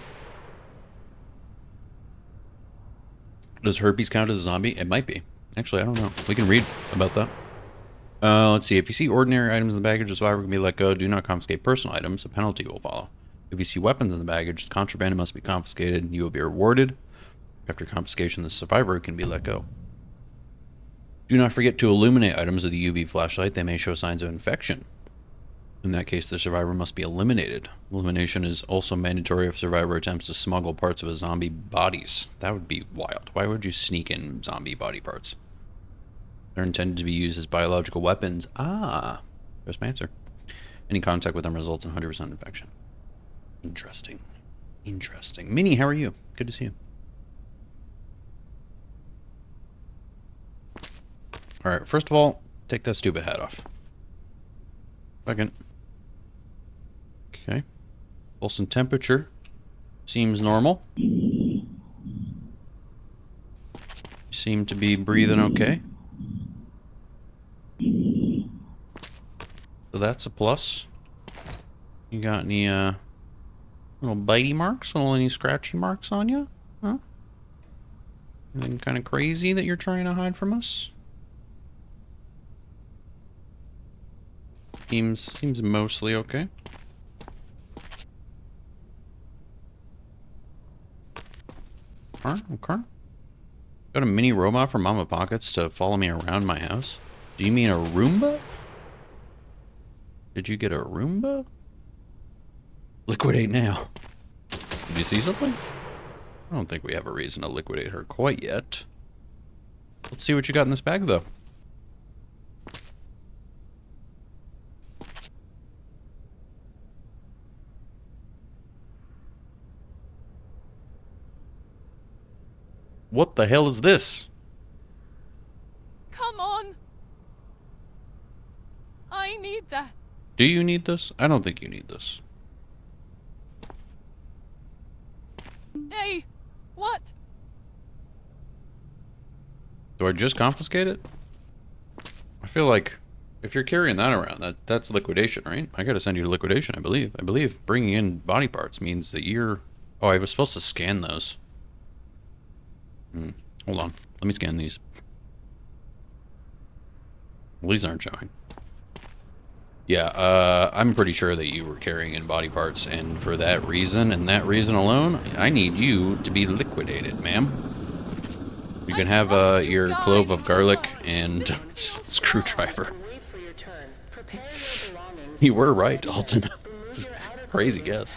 Speaker 2: Does herpes count as a zombie? It might be. Actually, I don't know. We can read about that. Let's see. If you see ordinary items in the baggage, the survivor can be let go. Do not confiscate personal items. A penalty will follow. If you see weapons in the baggage, contraband must be confiscated. You will be rewarded. After confiscation, the survivor can be let go. Do not forget to illuminate items with a UV flashlight. They may show signs of infection. In that case, the survivor must be eliminated. Elimination is also mandatory if survivor attempts to smuggle parts of a zombie bodies. That would be wild. Why would you sneak in zombie body parts? They're intended to be used as biological weapons. Ah, there's my answer. Any contact with them results in 100% infection. Interesting. Interesting. Minnie, how are you? Good to see you. Alright, first of all, take that stupid hat off. Second. Okay. Pulse and temperature. Seems normal. You seem to be breathing okay. So that's a plus. You got any little bitey marks? Any scratchy marks on you? Huh? Anything kind of crazy that you're trying to hide from us? Seems mostly okay. Okay. Got a mini robot from Mama Pockets to follow me around my house? Do you mean a Roomba? Did you get a Roomba? Liquidate now. Did you see something? I don't think we have a reason to liquidate her quite yet. Let's see what you got in this bag, though. What the hell is this?
Speaker 1: Come on. I need that.
Speaker 2: Do you need this? I don't think you need this.
Speaker 1: Hey, what?
Speaker 2: Do I just confiscate it? I feel like if you're carrying that around, that's liquidation, right? I gotta send you to liquidation, I believe. I believe bringing in body parts means that you're... Oh, I was supposed to scan those. Hold on. Let me scan these. Well, these aren't showing. Yeah, I'm pretty sure that you were carrying in body parts, and for that reason, and that reason alone, I need you to be liquidated, ma'am. You can have your clove of garlic and screwdriver. You were right, Dalton. Crazy guess.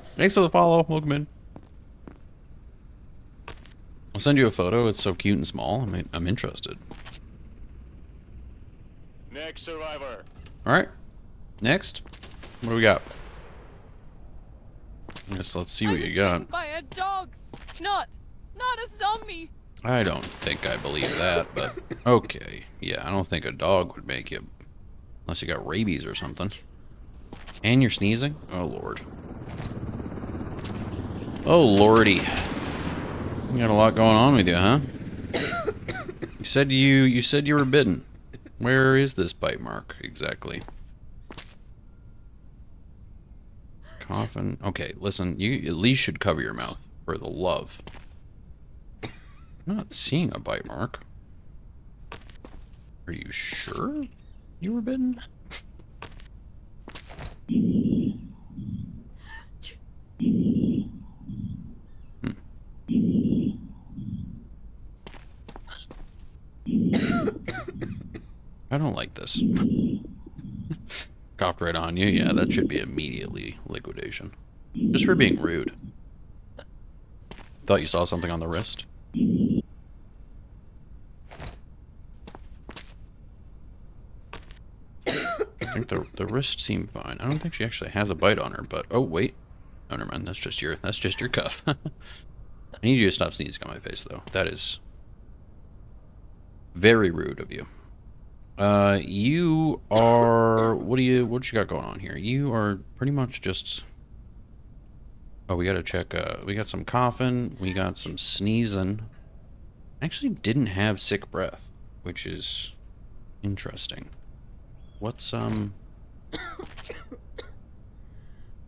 Speaker 2: Thanks for the follow. Welcome in. I'll send you a photo. It's so cute and small. I'm interested.
Speaker 8: Next survivor.
Speaker 2: Alright. Next. What do we got? Let's see what you got.
Speaker 1: By a dog. Not a zombie.
Speaker 2: I don't think I believe that, but okay. Yeah, I don't think a dog would make you, unless you got rabies or something. And you're sneezing? Oh, Lord. Oh, Lordy. You got a lot going on with you, huh? You said you were bitten. Where is this bite mark exactly? Coffin. Okay, listen, you at least should cover your mouth for the love. I'm not seeing a bite mark. Are you sure you were bitten? I don't like this. Coughed right on you. Yeah, that should be immediately liquidation. Just for being rude. Thought you saw something on the wrist. I think the wrist seemed fine. I don't think she actually has a bite on her, but oh wait. Oh, never mind. That's just your cuff. I need you to stop sneezing on my face, though. That is very rude of you. You are... What you got going on here? You are pretty much just... Oh, we gotta check, we got some coughing, we got some sneezing. Actually didn't have sick breath, which is interesting. What's, an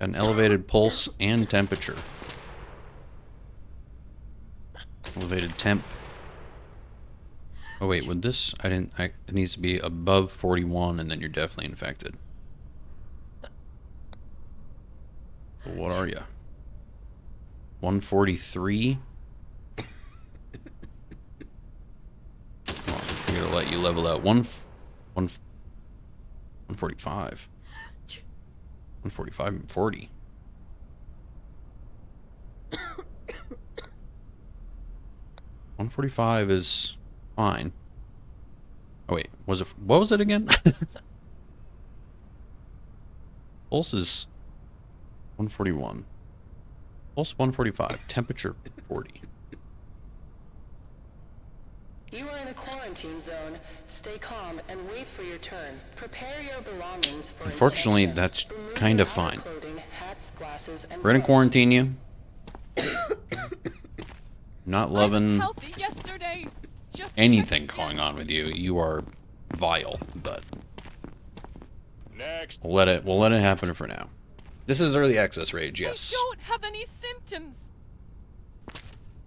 Speaker 2: elevated pulse and temperature. Elevated temp. Oh wait, would this... it needs to be above 41 and then you're definitely infected. What are you? 143? I'm gonna let you level out. 145. 145 and 40. $145 is fine. Oh wait, was it? What was it again? Pulse is 141. Pulse 145. Temperature 40.
Speaker 5: You are in a quarantine zone. Stay calm and wait for your turn. Prepare your belongings for
Speaker 2: Unfortunately,
Speaker 5: inspection.
Speaker 2: that's
Speaker 5: Remove
Speaker 2: kind of
Speaker 5: your outer
Speaker 2: fine.
Speaker 5: clothing, hats, glasses, and
Speaker 2: We're gonna
Speaker 5: gloves.
Speaker 2: quarantine you. Not
Speaker 1: I was
Speaker 2: loving
Speaker 1: healthy yesterday. Just
Speaker 2: anything
Speaker 1: check
Speaker 2: going
Speaker 1: again.
Speaker 2: on with you. You are vile, but
Speaker 8: Next.
Speaker 2: we'll let it happen for now. This is early access rage, yes.
Speaker 1: I don't have any symptoms.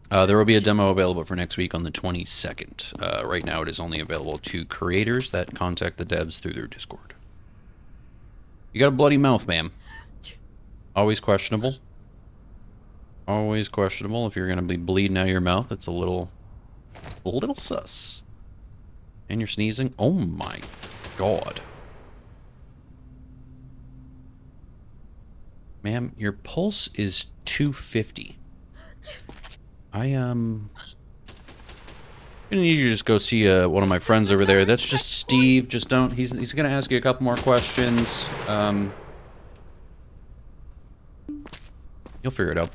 Speaker 2: There will be a demo available for next week on the 22nd. Right now it is only available to creators that contact the devs through their Discord. You got a bloody mouth, ma'am. Always questionable. Always questionable. If you're going to be bleeding out of your mouth, it's a little sus. And you're sneezing. Oh my god. Ma'am, your pulse is 250. I'm gonna need you to just go see one of my friends over there. That's just Steve. Just don't. He's gonna ask you a couple more questions. You'll figure it out.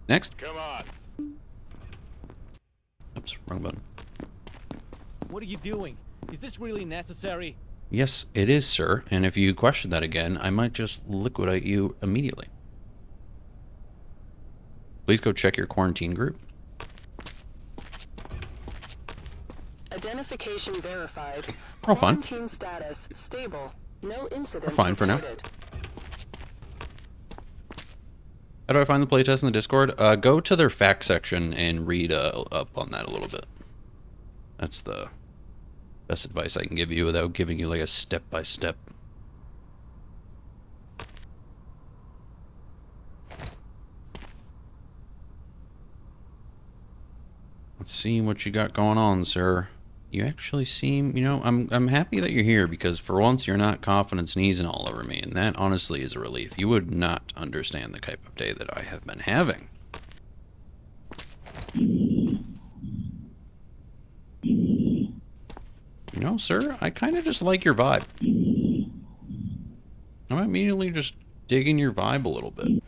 Speaker 2: Next.
Speaker 8: Come on.
Speaker 2: Oops, wrong button.
Speaker 6: What are you doing? Is this really necessary?
Speaker 2: Yes, it is, sir. And if you question that again, I might just liquidate you immediately. Please go check your quarantine group.
Speaker 5: Identification verified.
Speaker 2: We're fine.
Speaker 5: Quarantine status stable. No incident
Speaker 2: We're fine for now.
Speaker 5: reported.
Speaker 2: How do I find the playtest in the Discord? Go to their fact section and read up on that a little bit. That's the best advice I can give you without giving you like a step-by-step. Let's see what you got going on, sir. You actually seem, I'm happy that you're here because for once you're not coughing and sneezing all over me, and that honestly is a relief. You would not understand the type of day that I have been having. Sir, I kind of just like your vibe. I'm immediately just digging your vibe a little bit.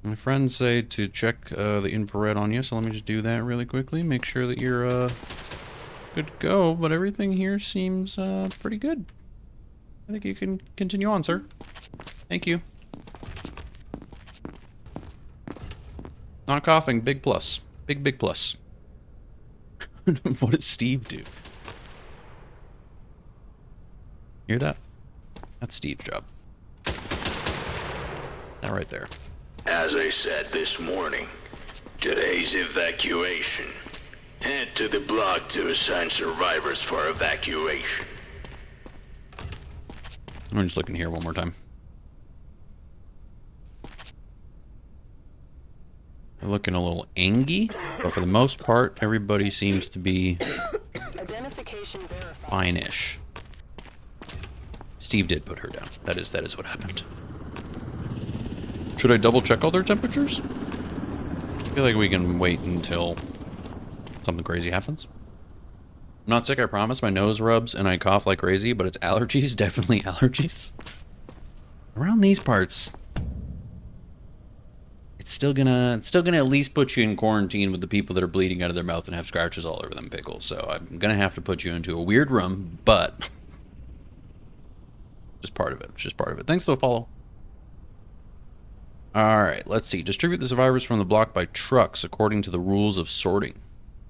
Speaker 2: My friends say to check the infrared on you, so let me just do that really quickly. Make sure that you're good to go, but everything here seems pretty good. I think you can continue on, sir. Thank you. Not coughing, big plus. Big plus. What does Steve do? Hear that? That's Steve's job. That right there.
Speaker 4: As I said this morning, today's evacuation. Head to the block to assign survivors for evacuation.
Speaker 2: I'm just looking here one more time. They're looking a little angy, but for the most part, everybody seems to be
Speaker 5: Identification verified.
Speaker 2: fine-ish. Steve did put her down. That is what happened. Should I double check all their temperatures? I feel like we can wait until something crazy happens. I'm not sick, I promise. My nose rubs and I cough like crazy, but it's allergies, definitely allergies. Around these parts, it's still gonna at least put you in quarantine with the people that are bleeding out of their mouth and have scratches all over them pickles. So I'm gonna have to put you into a weird room, but just part of it. It's just part of it. Thanks for the follow. Alright, let's see. Distribute the survivors from the block by trucks according to the rules of sorting.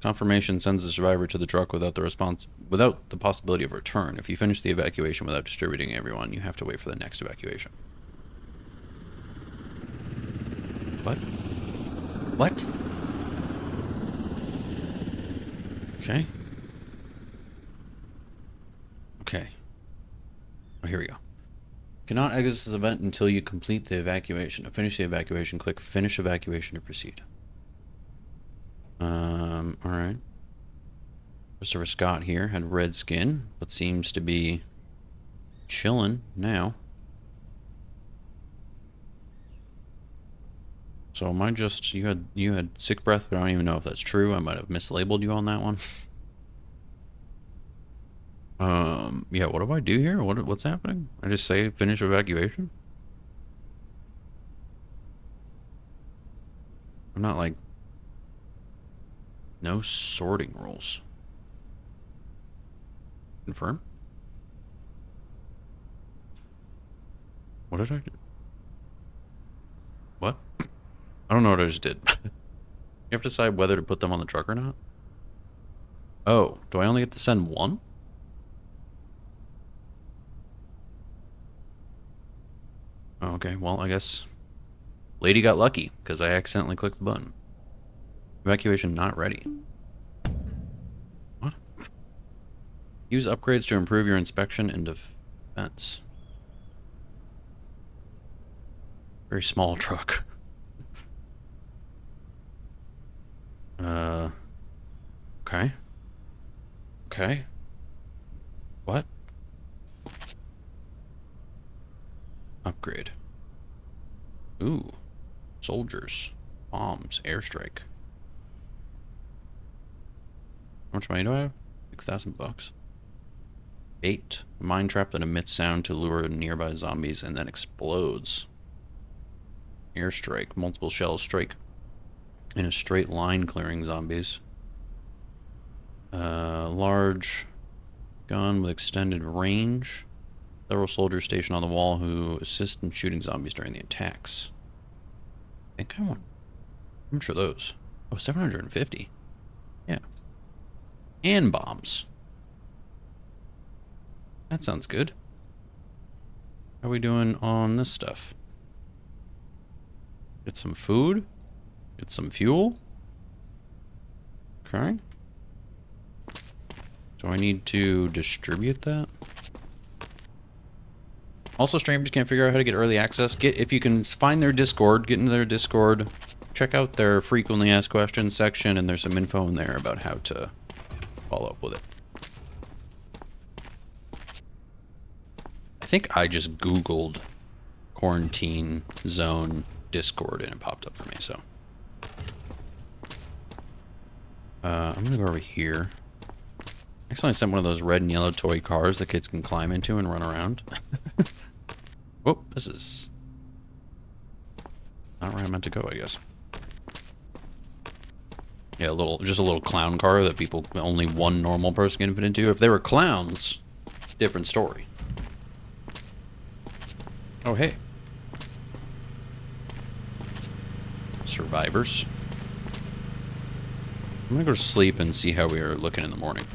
Speaker 2: Confirmation sends the survivor to the truck without the possibility of return. If you finish the evacuation without distributing everyone, you have to wait for the next evacuation. What? What? Okay. Okay. Oh, here we go. Cannot exit this event until you complete the evacuation. To finish the evacuation, click Finish Evacuation to proceed. Alright. Christopher Scott here had red skin, but seems to be chilling now. So am I just, you had sick breath, but I don't even know if that's true. I might have mislabeled you on that one. Yeah, what do I do here? What's happening? I just say finish evacuation? I'm not like... No sorting rules. Confirm? What did I do? What? I don't know what I just did. You have to decide whether to put them on the truck or not? Oh, do I only get to send one? Oh, okay, well, I guess lady got lucky because I accidentally clicked the button. Evacuation not ready. What? Use upgrades to improve your inspection and defense. Very small truck. Okay. Okay. What? Upgrade. Ooh. Soldiers. Bombs. Airstrike. How much money do I have? 6,000 bucks. Bait. A mine trap that emits sound to lure nearby zombies and then explodes. Airstrike. Multiple shells strike in a straight line, clearing zombies. Large gun with extended range. Several soldiers stationed on the wall who assist in shooting zombies during the attacks. I think I want... How much are those? Oh, 750. Yeah. And bombs. That sounds good. How are we doing on this stuff? Get some food. Get some fuel. Okay. Do I need to distribute that? Also, streamers can't figure out how to get early access. If you can find their Discord, get into their Discord. Check out their frequently asked questions section, and there's some info in there about how to follow up with it. I think I just Googled quarantine zone Discord and it popped up for me, so. I'm gonna go over here. I accidentally sent one of those red and yellow toy cars that kids can climb into and run around. Oh, this is not where I meant to go, I guess. Yeah, just a little clown car that only one normal person can fit into. If they were clowns, different story. Oh, hey. Survivors. I'm gonna go to sleep and see how we are looking in the morning.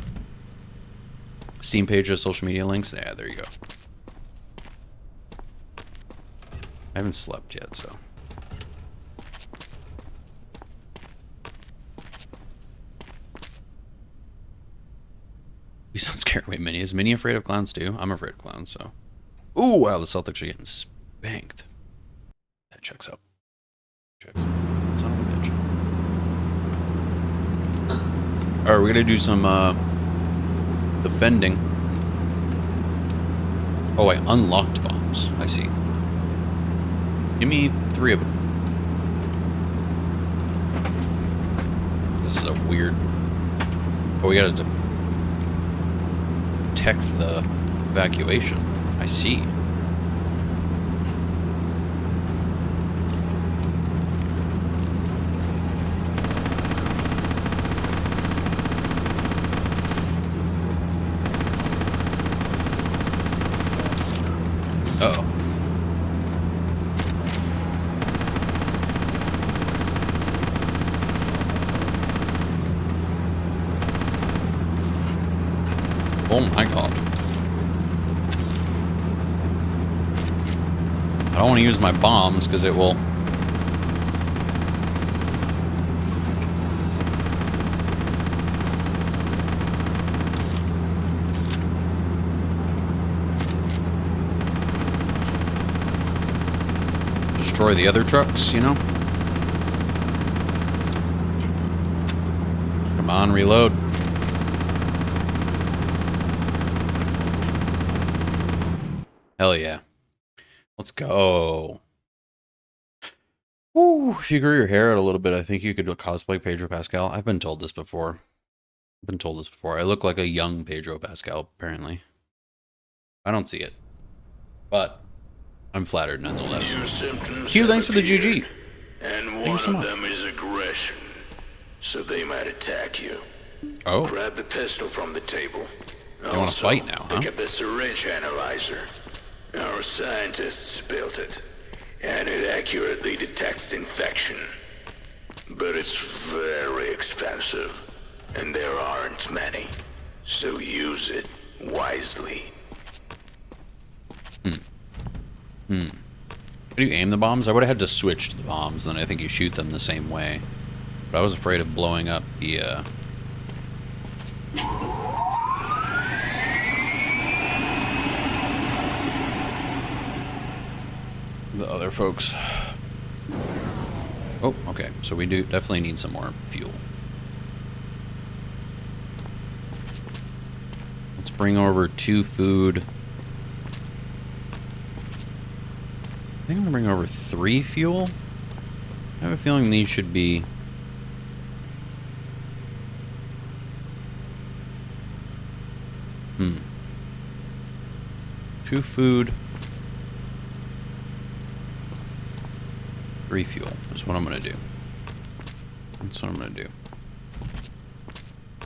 Speaker 2: Steam pages, social media links. Yeah, there you go. I haven't slept yet, so. You sound scared. Wait, Minnie. Is Minnie afraid of clowns too? I'm afraid of clowns, so. Ooh, wow, the Celtics are getting spanked. That checks out. Checks out. Son of a bitch. Alright, we're gonna do some, defending. Oh, I unlocked bombs. I see. Give me 3 of them. This is a weird... Oh, we gotta protect the evacuation. I see. Uh-oh. Oh my god. I don't want to use my bombs because it will... destroy the other trucks, you know? Come on, reload. Hell yeah. Let's go. Ooh, if you grew your hair out a little bit, I think you could cosplay Pedro Pascal. I've been told this before. I've been told this before. I look like a young Pedro Pascal, apparently. I don't see it. But I'm flattered nonetheless.
Speaker 4: Your symptoms
Speaker 2: Q,
Speaker 4: have
Speaker 2: thanks for the
Speaker 4: appeared,
Speaker 2: GG.
Speaker 4: and
Speaker 2: Thank you
Speaker 4: one
Speaker 2: so
Speaker 4: of
Speaker 2: much.
Speaker 4: them is aggression, so they might attack you.
Speaker 2: Oh,
Speaker 4: Grab the pistol from the table.
Speaker 2: they want to
Speaker 4: Also,
Speaker 2: fight now, huh?
Speaker 4: pick up the syringe analyzer. Our scientists built it, and it accurately detects infection. But it's very expensive, and there aren't many. So use it wisely.
Speaker 2: How do you aim the bombs? I would have had to switch to the bombs, then I think you shoot them the same way. But I was afraid of blowing up the, the other folks. Oh, okay. So we do definitely need some more fuel. Let's bring over 2 food. I think I'm gonna bring over 3 fuel. I have a feeling these should be... Hmm. 2 food. 3 fuel is what I'm gonna do. That's what I'm gonna do.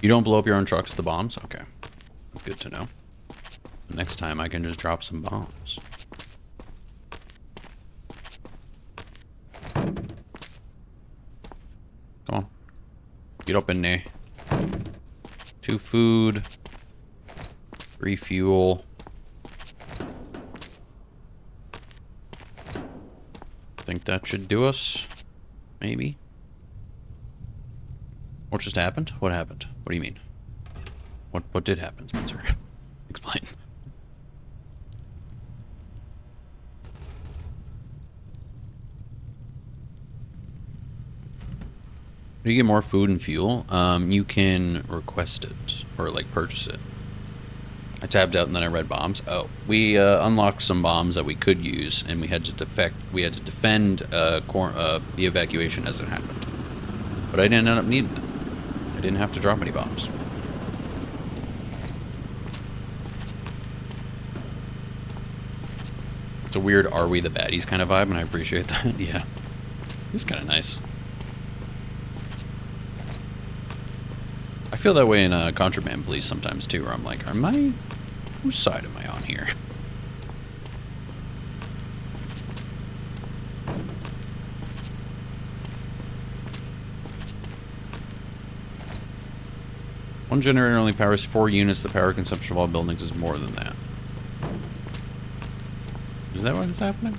Speaker 2: You don't blow up your own trucks with the bombs? Okay. That's good to know. Next time I can just drop some bombs. Come on. Get up in there. 2 food. 3 fuel. Think that should do us. Maybe. What just happened? What happened? What do you mean? What did happen, Spencer? Explain. Do you get more food and fuel? You can request it or like purchase it. I tabbed out and then I read bombs. Oh, we unlocked some bombs that we could use, and we had to defend the evacuation as it happened. But I didn't end up needing them. I didn't have to drop any bombs. It's a weird "are we the baddies" kind of vibe, and I appreciate that. Yeah, it's kind of nice. I feel that way in Contraband Police sometimes too, where I'm like, whose side am I on here? One generator only powers 4 units. The power consumption of all buildings is more than that. Is that what is happening?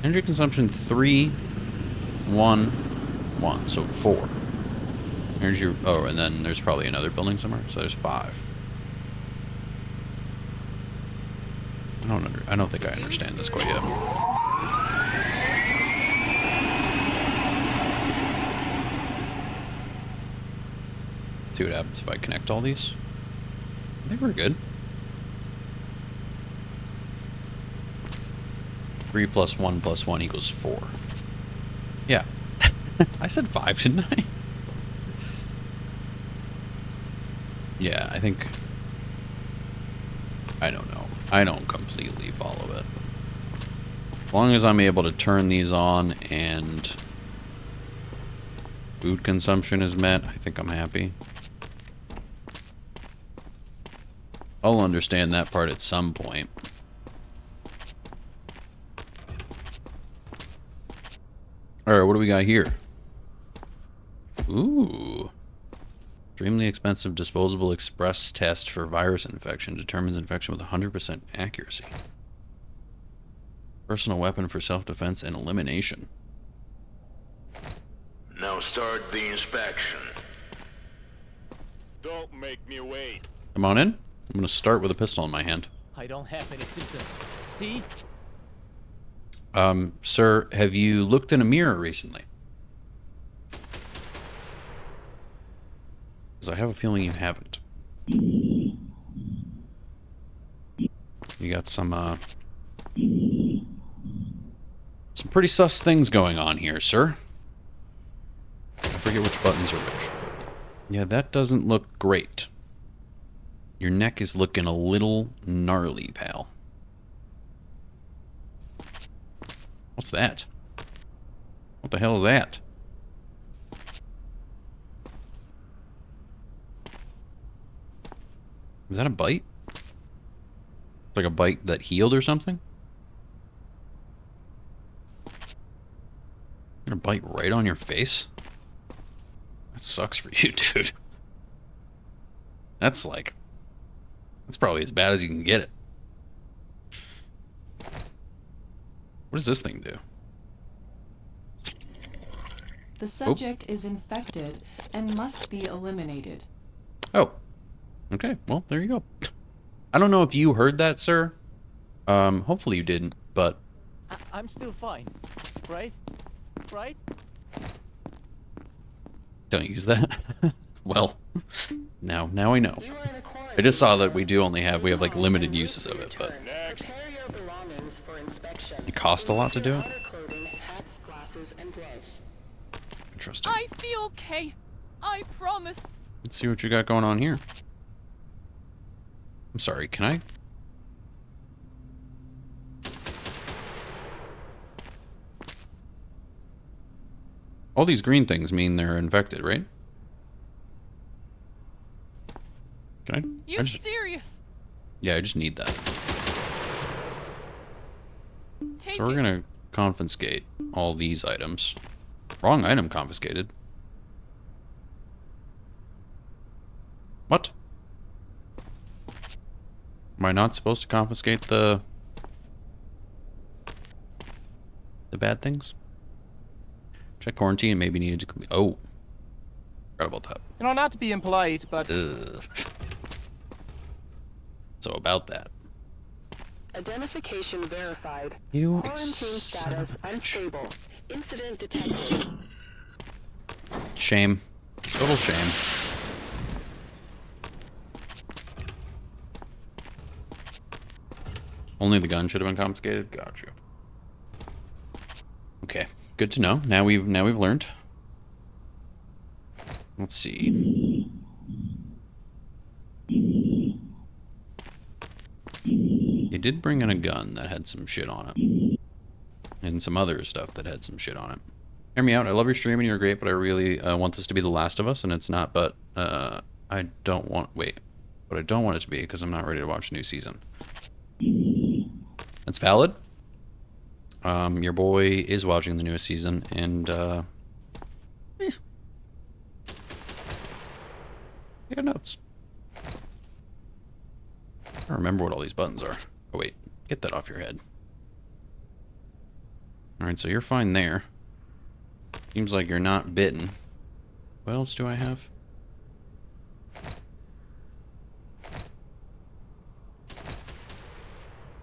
Speaker 2: Energy consumption 3, 1, 1, so 4. Energy, oh, and then there's probably another building somewhere, so there's 5. I don't think I understand this quite yet. See what happens if I connect all these. I think we're good. 3 plus 1 plus 1 equals 4. Yeah. I said 5, didn't I? Yeah, I think... I don't know. I don't completely follow it. As long as I'm able to turn these on and food consumption is met, I think I'm happy. I'll understand that part at some point. Alright, what do we got here? Ooh. Extremely expensive disposable express test for virus infection determines infection with 100% accuracy. Personal weapon for self-defense and elimination.
Speaker 4: Now start the inspection.
Speaker 8: Don't make me wait.
Speaker 2: Come on in. I'm going to start with a pistol in my hand.
Speaker 6: I don't have any symptoms. See?
Speaker 2: Sir, have you looked in a mirror recently? Because I have a feeling you haven't. You got some pretty sus things going on here, sir. forget which buttons are which. Yeah, that doesn't look great. Your neck is looking a little gnarly, pal. What's that? What the hell is that? Is that a bite? Like a bite that healed or something? A bite right on your face? That sucks for you, dude. That's probably as bad as you can get it. What does this thing do?
Speaker 11: The subject is infected and must be eliminated.
Speaker 2: Oh. Okay, well, there you go. I don't know if you heard that, sir. Hopefully you didn't, but...
Speaker 6: I'm still fine, right? Right?
Speaker 2: Don't use that. Well, now I know. I just saw that we have like limited uses of it, but it cost a lot to do it. Interesting.
Speaker 1: I feel okay. I promise.
Speaker 2: Let's see what you got going on here. I'm sorry, can I? All these green things mean they're infected, right? Can I?
Speaker 1: You serious?
Speaker 2: Yeah, I just need that.
Speaker 1: Take
Speaker 2: So we're gonna confiscate all these items. Wrong item confiscated. What? Am I not supposed to confiscate the bad things? Check quarantine and maybe needed to... Oh. Forgot about that.
Speaker 9: You know, not to be impolite, but...
Speaker 2: Ugh. So about that.
Speaker 5: Identification verified.
Speaker 2: You
Speaker 5: Quarantine status unstable. Incident detected.
Speaker 2: Shame. Total shame. Only the gun should have been confiscated? Gotcha. Okay. Good to know. Now we've learned. Let's see. They did bring in a gun that had some shit on it. And some other stuff that had some shit on it. Hear me out. I love your stream and you're great, but I really want this to be The Last of Us, and it's not, but I don't want... Wait. But I don't want it to be because I'm not ready to watch a new season. That's valid. Your boy is watching the newest season, and I got notes. I don't remember what all these buttons are. Oh wait, get that off your head. Alright, so you're fine there. Seems like you're not bitten. What else do I have?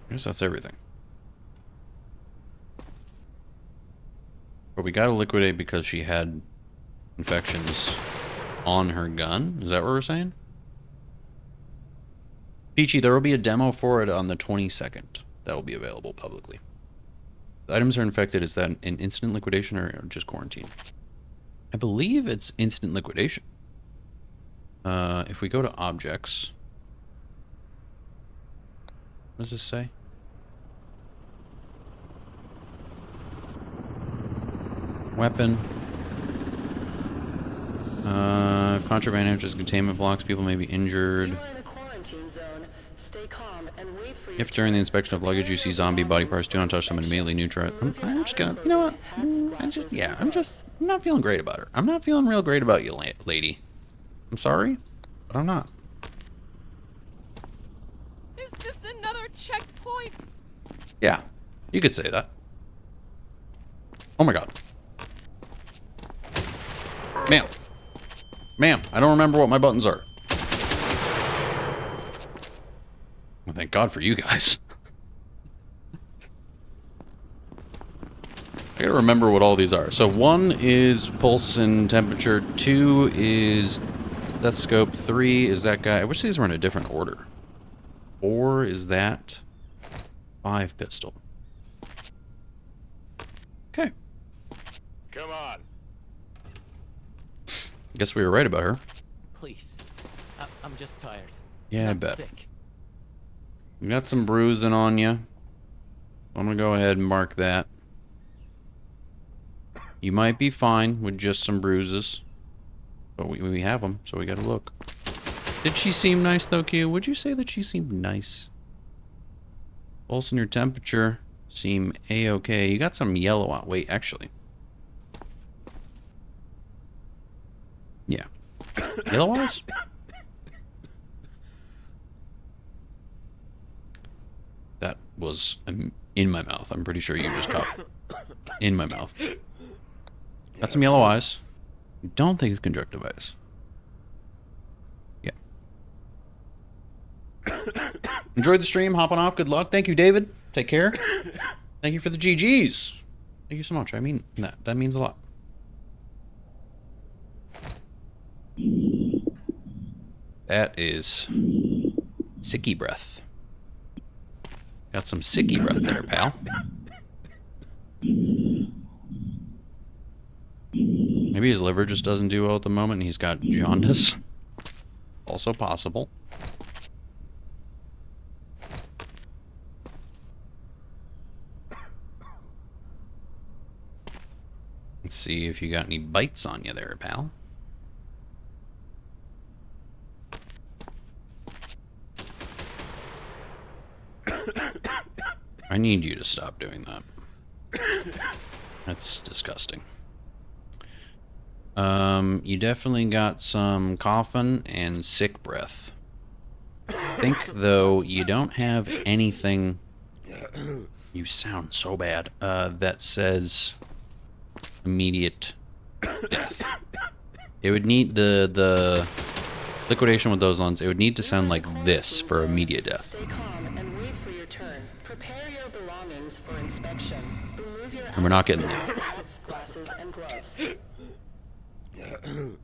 Speaker 2: I guess that's everything. But we gotta liquidate because she had infections on her gun? Is that what we're saying? Peachy, there will be a demo for it on the 22nd. That will be available publicly. The items are infected. Is that an instant liquidation or just quarantine? I believe it's instant liquidation. If we go to objects... What does this say? Weapon. Contraband images, containment blocks, people may be injured. If during the inspection of luggage you see zombie body parts, do not touch them and immediately neutralize. I'm just gonna, you know what? I'm not feeling great about her. I'm not feeling real great about you, lady. I'm sorry, but I'm not.
Speaker 1: Is this another checkpoint?
Speaker 2: Yeah, you could say that. Oh my god. Ma'am. Ma'am, I don't remember what my buttons are. Well, thank God for you guys. I gotta remember what all these are. So 1 is pulse and temperature, 2 is stethoscope, 3 is that guy. I wish these were in a different order. 4 is that. 5 pistol. Okay.
Speaker 8: Come on.
Speaker 2: Guess we were right about her.
Speaker 6: Please. I'm just tired.
Speaker 2: Yeah, I
Speaker 6: Not
Speaker 2: bet.
Speaker 6: sick.
Speaker 2: You got some bruising on you. I'm gonna go ahead and mark that. You might be fine with just some bruises. But we have them, so we gotta look. Did she seem nice though, Q? Would you say that she seemed nice? Pulse and your temperature seem a-okay. You got some yellow on. Wait, actually. Yeah. Yellow eyes? That was in my mouth. I'm pretty sure you just caught in my mouth. Got some yellow eyes. Don't think it's conjunctivitis. Yeah. Enjoyed the stream. Hopping off. Good luck. Thank you, David. Take care. Thank you for the GGs. Thank you so much. I mean that. That means a lot. That is sicky breath. Got some sicky breath there, pal. Maybe his liver just doesn't do well at the moment and he's got jaundice. Also possible. Let's see if you got any bites on you there, pal. I need you to stop doing that. That's disgusting. You definitely got some coughing and sick breath. I think, though, you don't have anything... You sound so bad. That says immediate death. It would need the liquidation with those ones. It would need to sound like this for immediate death.
Speaker 5: Stay calm and wait for your turn. Prepare your belongings for inspection. Remove your
Speaker 2: And we're not getting that.
Speaker 5: hats, glasses, and gloves.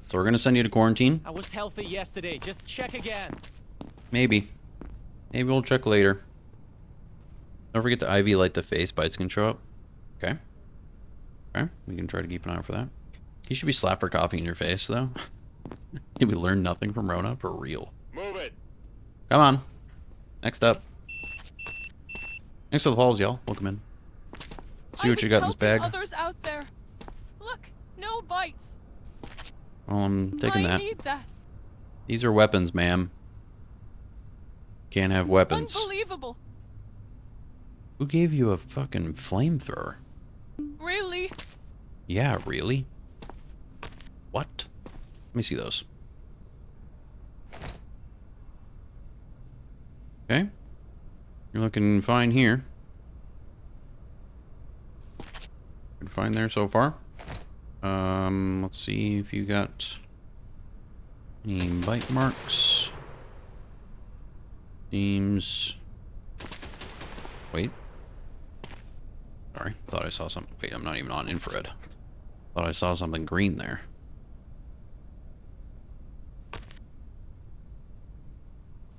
Speaker 2: So we're gonna send you to quarantine.
Speaker 6: I was healthy yesterday. Just check again.
Speaker 2: Maybe. Maybe we'll check later. Don't forget to IV light the face. Bites can show up. Okay. Okay. We can try to keep an eye out for that. He should be slapped for coughing in your face, though. Did we learn nothing from Rona? For real.
Speaker 8: Move it.
Speaker 2: Come on. Next up. Next to the halls, y'all. Welcome in. See what you got in this bag.
Speaker 1: Others out there. Look, no bites.
Speaker 2: Well, I'm taking
Speaker 1: I
Speaker 2: that.
Speaker 1: need that.
Speaker 2: These are weapons, ma'am. Can't have weapons.
Speaker 1: Unbelievable.
Speaker 2: Who gave you a fucking flamethrower?
Speaker 1: Really?
Speaker 2: Yeah, really? What? Let me see those. Okay. You're looking fine here. Good fine there so far. Let's see if you got any bite marks. Seems... Wait. Sorry, thought I saw something. Wait, I'm not even on infrared. Thought I saw something green there.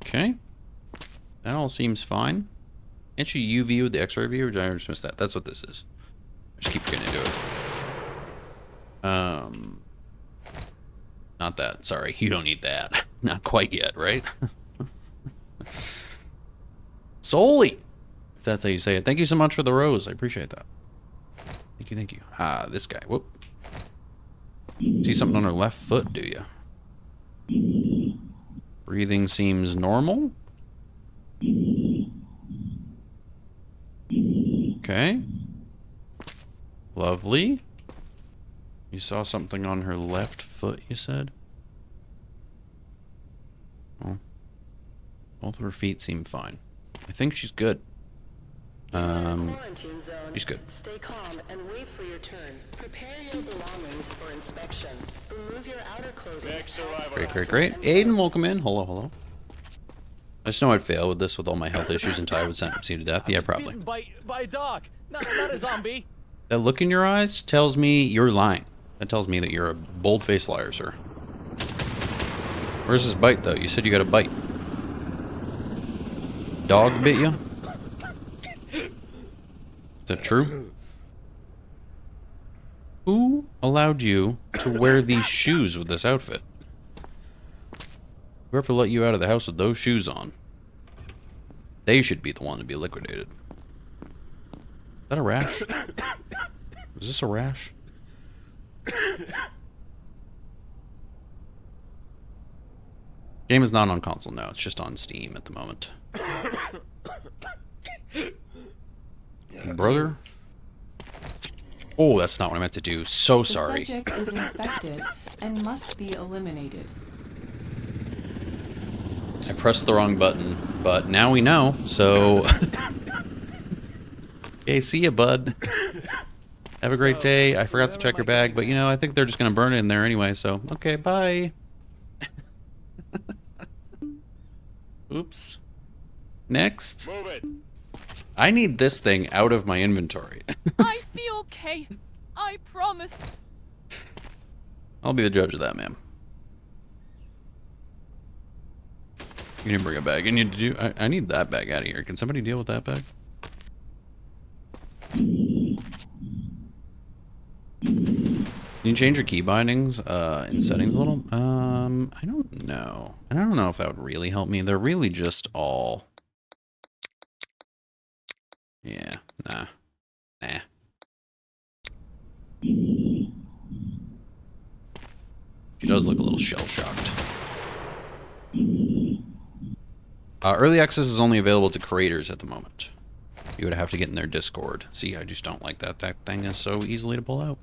Speaker 2: Okay. That all seems fine. Can't you UV with the X-ray view, or did I just miss that? That's what this is. I just keep getting into it. Not that. Sorry, you don't need that. Not quite yet, right? Solely, if that's how you say it. Thank you so much for the rose. I appreciate that. Thank you, thank you. Ah, this guy. Whoop. See something on her left foot, do you? Breathing seems normal. Okay. Lovely. You saw something on her left foot, you said? Oh. Both of her feet seem fine. I think she's good.
Speaker 5: Quarantine zone.
Speaker 2: She's good.
Speaker 5: Stay calm and wait for your turn. Prepare your belongings for inspection. Remove your outer clothing.
Speaker 8: Next survivor.
Speaker 2: Great, great, great. Aiden, welcome in. Hello, hello. I just know I'd fail with this with all my health issues and Ty would sentence you to death. Yeah, probably.
Speaker 6: Bitten by a dog. Not a zombie.
Speaker 2: That look in your eyes tells me you're lying. That tells me that you're a bold-faced liar, sir. Where's this bite, though? You said you got a bite. Dog bit you? Is that true? Who allowed you to wear these shoes with this outfit? Whoever let you out of the house with those shoes on, they should be the one to be liquidated. Is that a rash? Is this a rash? Game is not on console, no. It's just on Steam at the moment. Brother? Oh, that's not what I meant to do. So sorry.
Speaker 11: The subject is infected and must be eliminated.
Speaker 2: I pressed the wrong button, but now we know, so... Okay, see ya, bud. Have a great day. I forgot to check your bag, but you know, I think they're just gonna burn it in there anyway, so... Okay, bye. Oops. Next.
Speaker 8: Move it.
Speaker 2: I need this thing out of my inventory.
Speaker 1: I feel okay. I promise.
Speaker 2: I'll be the judge of that, ma'am. You didn't bring a bag. You need to do... I need that bag out of here. Can somebody deal with that bag? Can you change your key bindings in settings a little? I don't know. I don't know if that would really help me. They're really just all... Yeah, nah. Nah. She does look a little shell-shocked. Early access is only available to creators at the moment. You would have to get in their Discord. See, I just don't like that. That thing is so easily to pull out.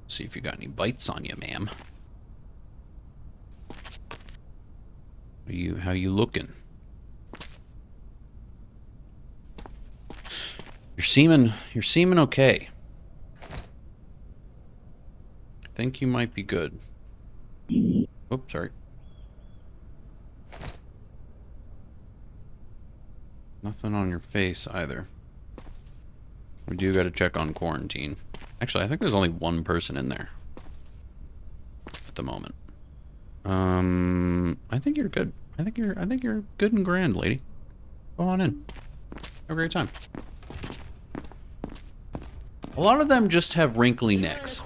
Speaker 2: See if you got any bites on you, ma'am. How you looking? You're seeming okay. I think you might be good. Oops, sorry. Nothing on your face either. We do got to check on quarantine. Actually, I think there's only one person in there at the moment. I think you're good. I think you're good and grand, lady. Go on in. Have a great time. A lot of them just have wrinkly necks.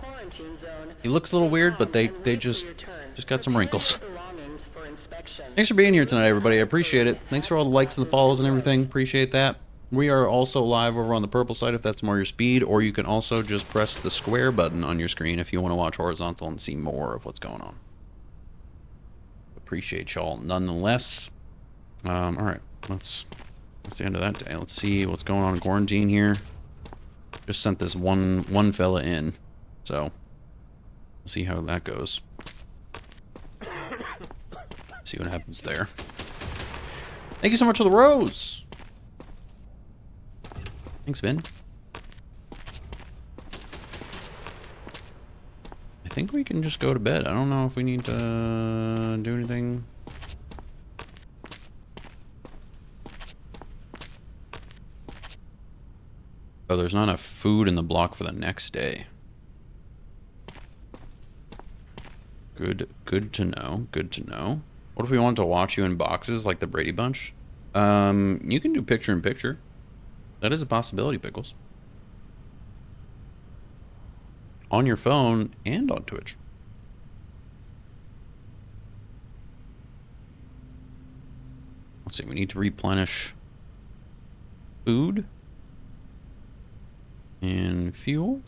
Speaker 2: He looks a little weird, but they just got some wrinkles. Thanks for being here tonight, everybody. I appreciate it. Thanks for all the likes and the follows and everything. Appreciate that. We are also live over on the purple side if that's more your speed, or you can also just press the square button on your screen if you want to watch horizontal and see more of what's going on. Appreciate y'all nonetheless. Alright, that's the end of that day. Let's see what's going on in quarantine here. Just sent this one fella in, so we'll see how that goes. See what happens there. Thank you so much for the rose. Thanks, Vin. I think we can just go to bed. I don't know if we need to do anything. Oh, there's not enough food in the block for the next day. Good to know. Good to know. What if we wanted to watch you in boxes like the Brady Bunch? You can do picture-in-picture. That is a possibility, Pickles. On your phone and on Twitch. Let's see, we need to replenish food and fuel.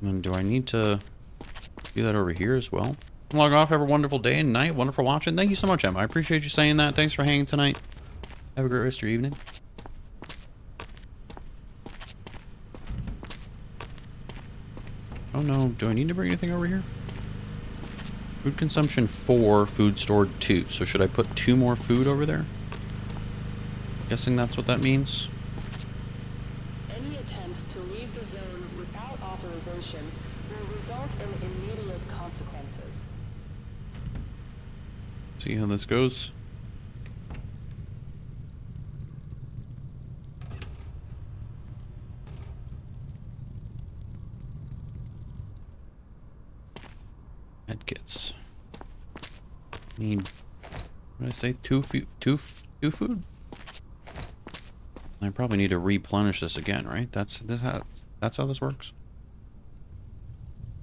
Speaker 2: And then do I need to do that over here as well? Log off. Have a wonderful day and night. Wonderful watching. Thank you so much, Emma. I appreciate you saying that. Thanks for hanging tonight. Have a great rest of your evening. Oh no, do I need to bring anything over here? Food consumption 4, food stored 2. So should I put 2 more food over there? Guessing that's what that means.
Speaker 5: Any attempts to leave the zone without authorization will result in immediate consequences.
Speaker 2: See how this goes. Medkits. Need, what did I say? 2 food? I probably need to replenish this again, right? That's how this works.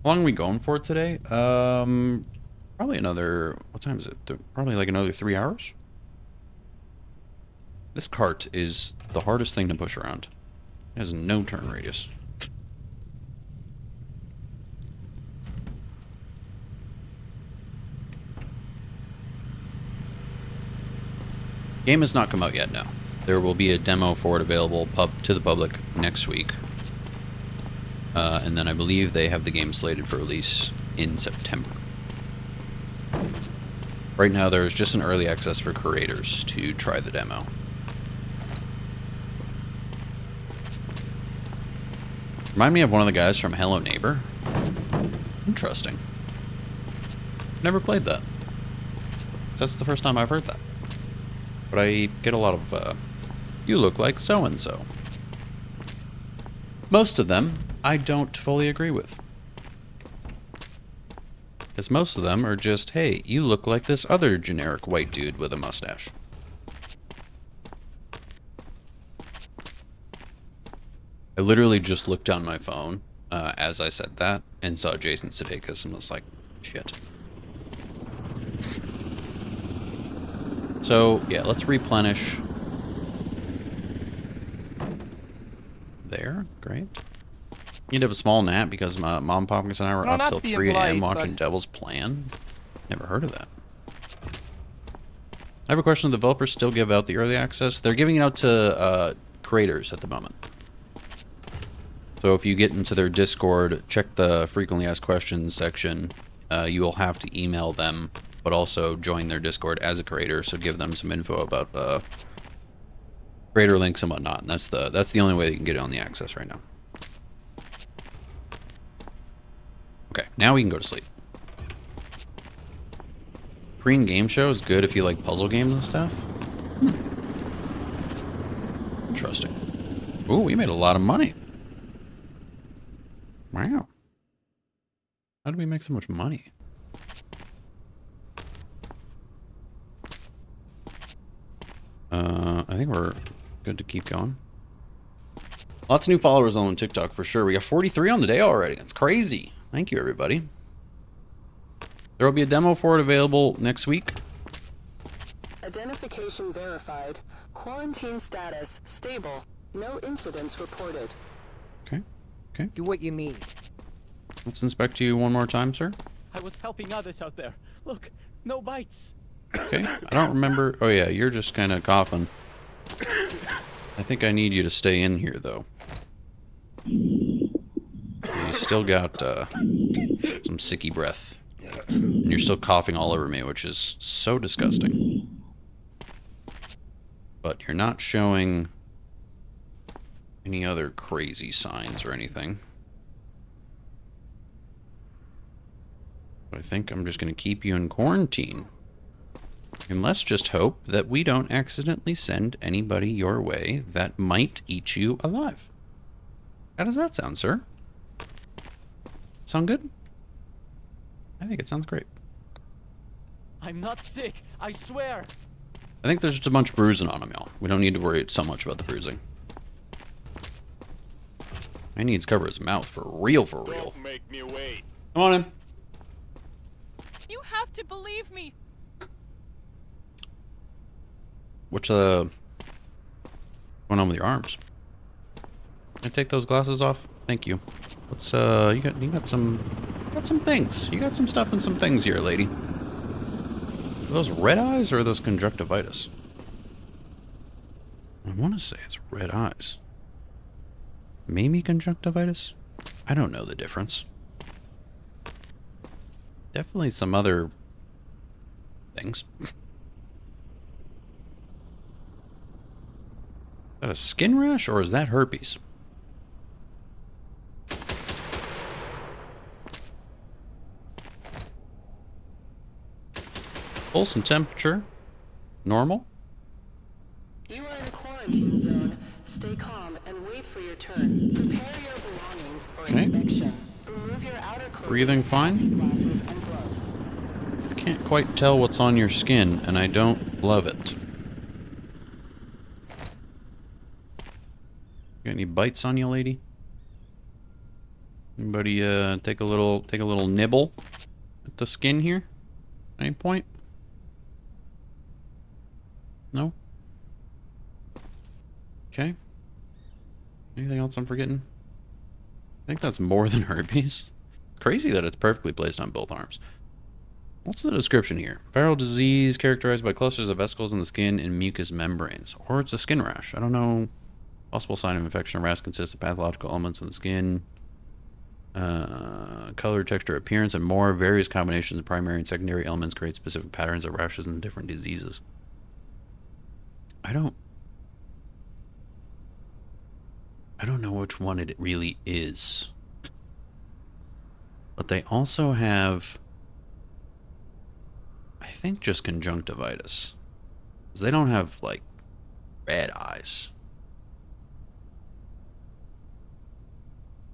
Speaker 2: How long are we going for today? Probably another... What time is it? Probably like another 3 hours? This cart is the hardest thing to push around. It has no turn radius. Game has not come out yet, no. There will be a demo for it available to the public next week. And then I believe they have the game slated for release in September. Right now there's just an early access for creators to try the demo. Remind me of one of the guys from Hello Neighbor. Interesting. Never played that. That's the first time I've heard that. But I get a lot of, you look like so-and-so. Most of them, I don't fully agree with. Because most of them are just, hey, you look like this other generic white dude with a mustache. I literally just looked down my phone as I said that and saw Jason Sudeikis and was like, shit. So, yeah, let's replenish. There, great. Need to have a small nap because my mom, Poppins, and I were up till 3 a.m. watching Devil's Plan. Never heard of that. I have a question. The developers still give out the early access? They're giving it out to creators at the moment. So if you get into their Discord, check the frequently asked questions section. You will have to email them, but also join their Discord as a creator. So give them some info about creator links and whatnot. And that's the only way you can get it on the access right now. Okay, now we can go to sleep. Korean game show is good if you like puzzle games and stuff. Interesting. Ooh, we made a lot of money. Wow. How did we make so much money? I think we're good to keep going. Lots of new followers on TikTok for sure. We got 43 on the day already. That's crazy. Thank you, everybody. There will be a demo for it available next week.
Speaker 5: Identification verified. Quarantine status stable. No incidents reported.
Speaker 2: Okay. Okay.
Speaker 10: Do what you mean.
Speaker 2: Let's inspect you one more time, sir.
Speaker 6: I was helping others out there. Look, no bites.
Speaker 2: Okay. I don't remember. Oh, yeah, you're just kind of coughing. I think I need you to stay in here, though. You still got some sicky breath. And you're still coughing all over me, which is so disgusting. But you're not showing any other crazy signs or anything. I think I'm just going to keep you in quarantine. And let's just hope that we don't accidentally send anybody your way that might eat you alive. How does that sound, sir? Sound good? I think it sounds great.
Speaker 6: I'm not sick, I swear.
Speaker 2: I think there's just a bunch of bruising on him, y'all. We don't need to worry so much about the bruising. He needs to cover his mouth for real, for real.
Speaker 8: Don't make me wait.
Speaker 2: Come on in.
Speaker 1: You have to believe me.
Speaker 2: What's going on with your arms? Can I take those glasses off? Thank you. What's you got some things. You got some stuff and some things here, lady. Are those red eyes or are those conjunctivitis? I want to say it's red eyes. Maybe conjunctivitis? I don't know the difference. Definitely some other things. Is that a skin rash or is that herpes? Pulse and temperature, normal.
Speaker 5: You are in a quarantine zone. Stay calm and wait for your turn. Prepare your belongings for inspection. Remove your outer clothing,
Speaker 2: Breathing fine?
Speaker 5: glasses, and gloves.
Speaker 2: I can't quite tell what's on your skin, and I don't love it. Got any bites on you, lady? Anybody take a little nibble at the skin here? Any point? No? Okay. Anything else I'm forgetting? I think that's more than herpes. Crazy that it's perfectly placed on both arms. What's the description here? Viral disease characterized by clusters of vesicles in the skin and mucous membranes. Or it's a skin rash. I don't know. Possible sign of infection or rash consists of pathological elements in the skin. Color, texture, appearance, and more. Various combinations of primary and secondary elements create specific patterns of rashes in different diseases. I don't know which one it really is. But they also have, I think, just conjunctivitis. 'Cause they don't have, like, red eyes.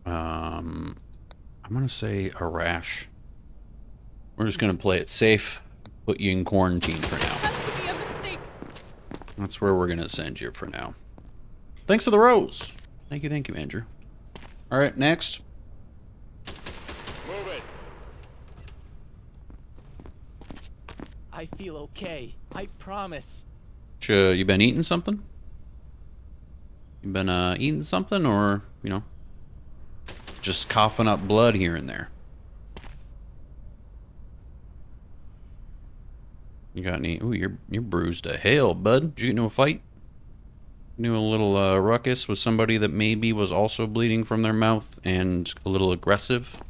Speaker 2: I'm gonna say a rash. We're just gonna play it safe. Put you in quarantine for now.
Speaker 1: Has to be a mistake.
Speaker 2: That's where we're gonna send you for now. Thanks for the rose. Thank you, Andrew. All right, next.
Speaker 8: Move it.
Speaker 6: I feel okay. I promise.
Speaker 2: You been eating something? You been eating something, or you know, just coughing up blood here and there? You got any? Ooh, you're bruised to hell, bud. Did you get into a fight? Knew a little ruckus with somebody that maybe was also bleeding from their mouth and a little aggressive.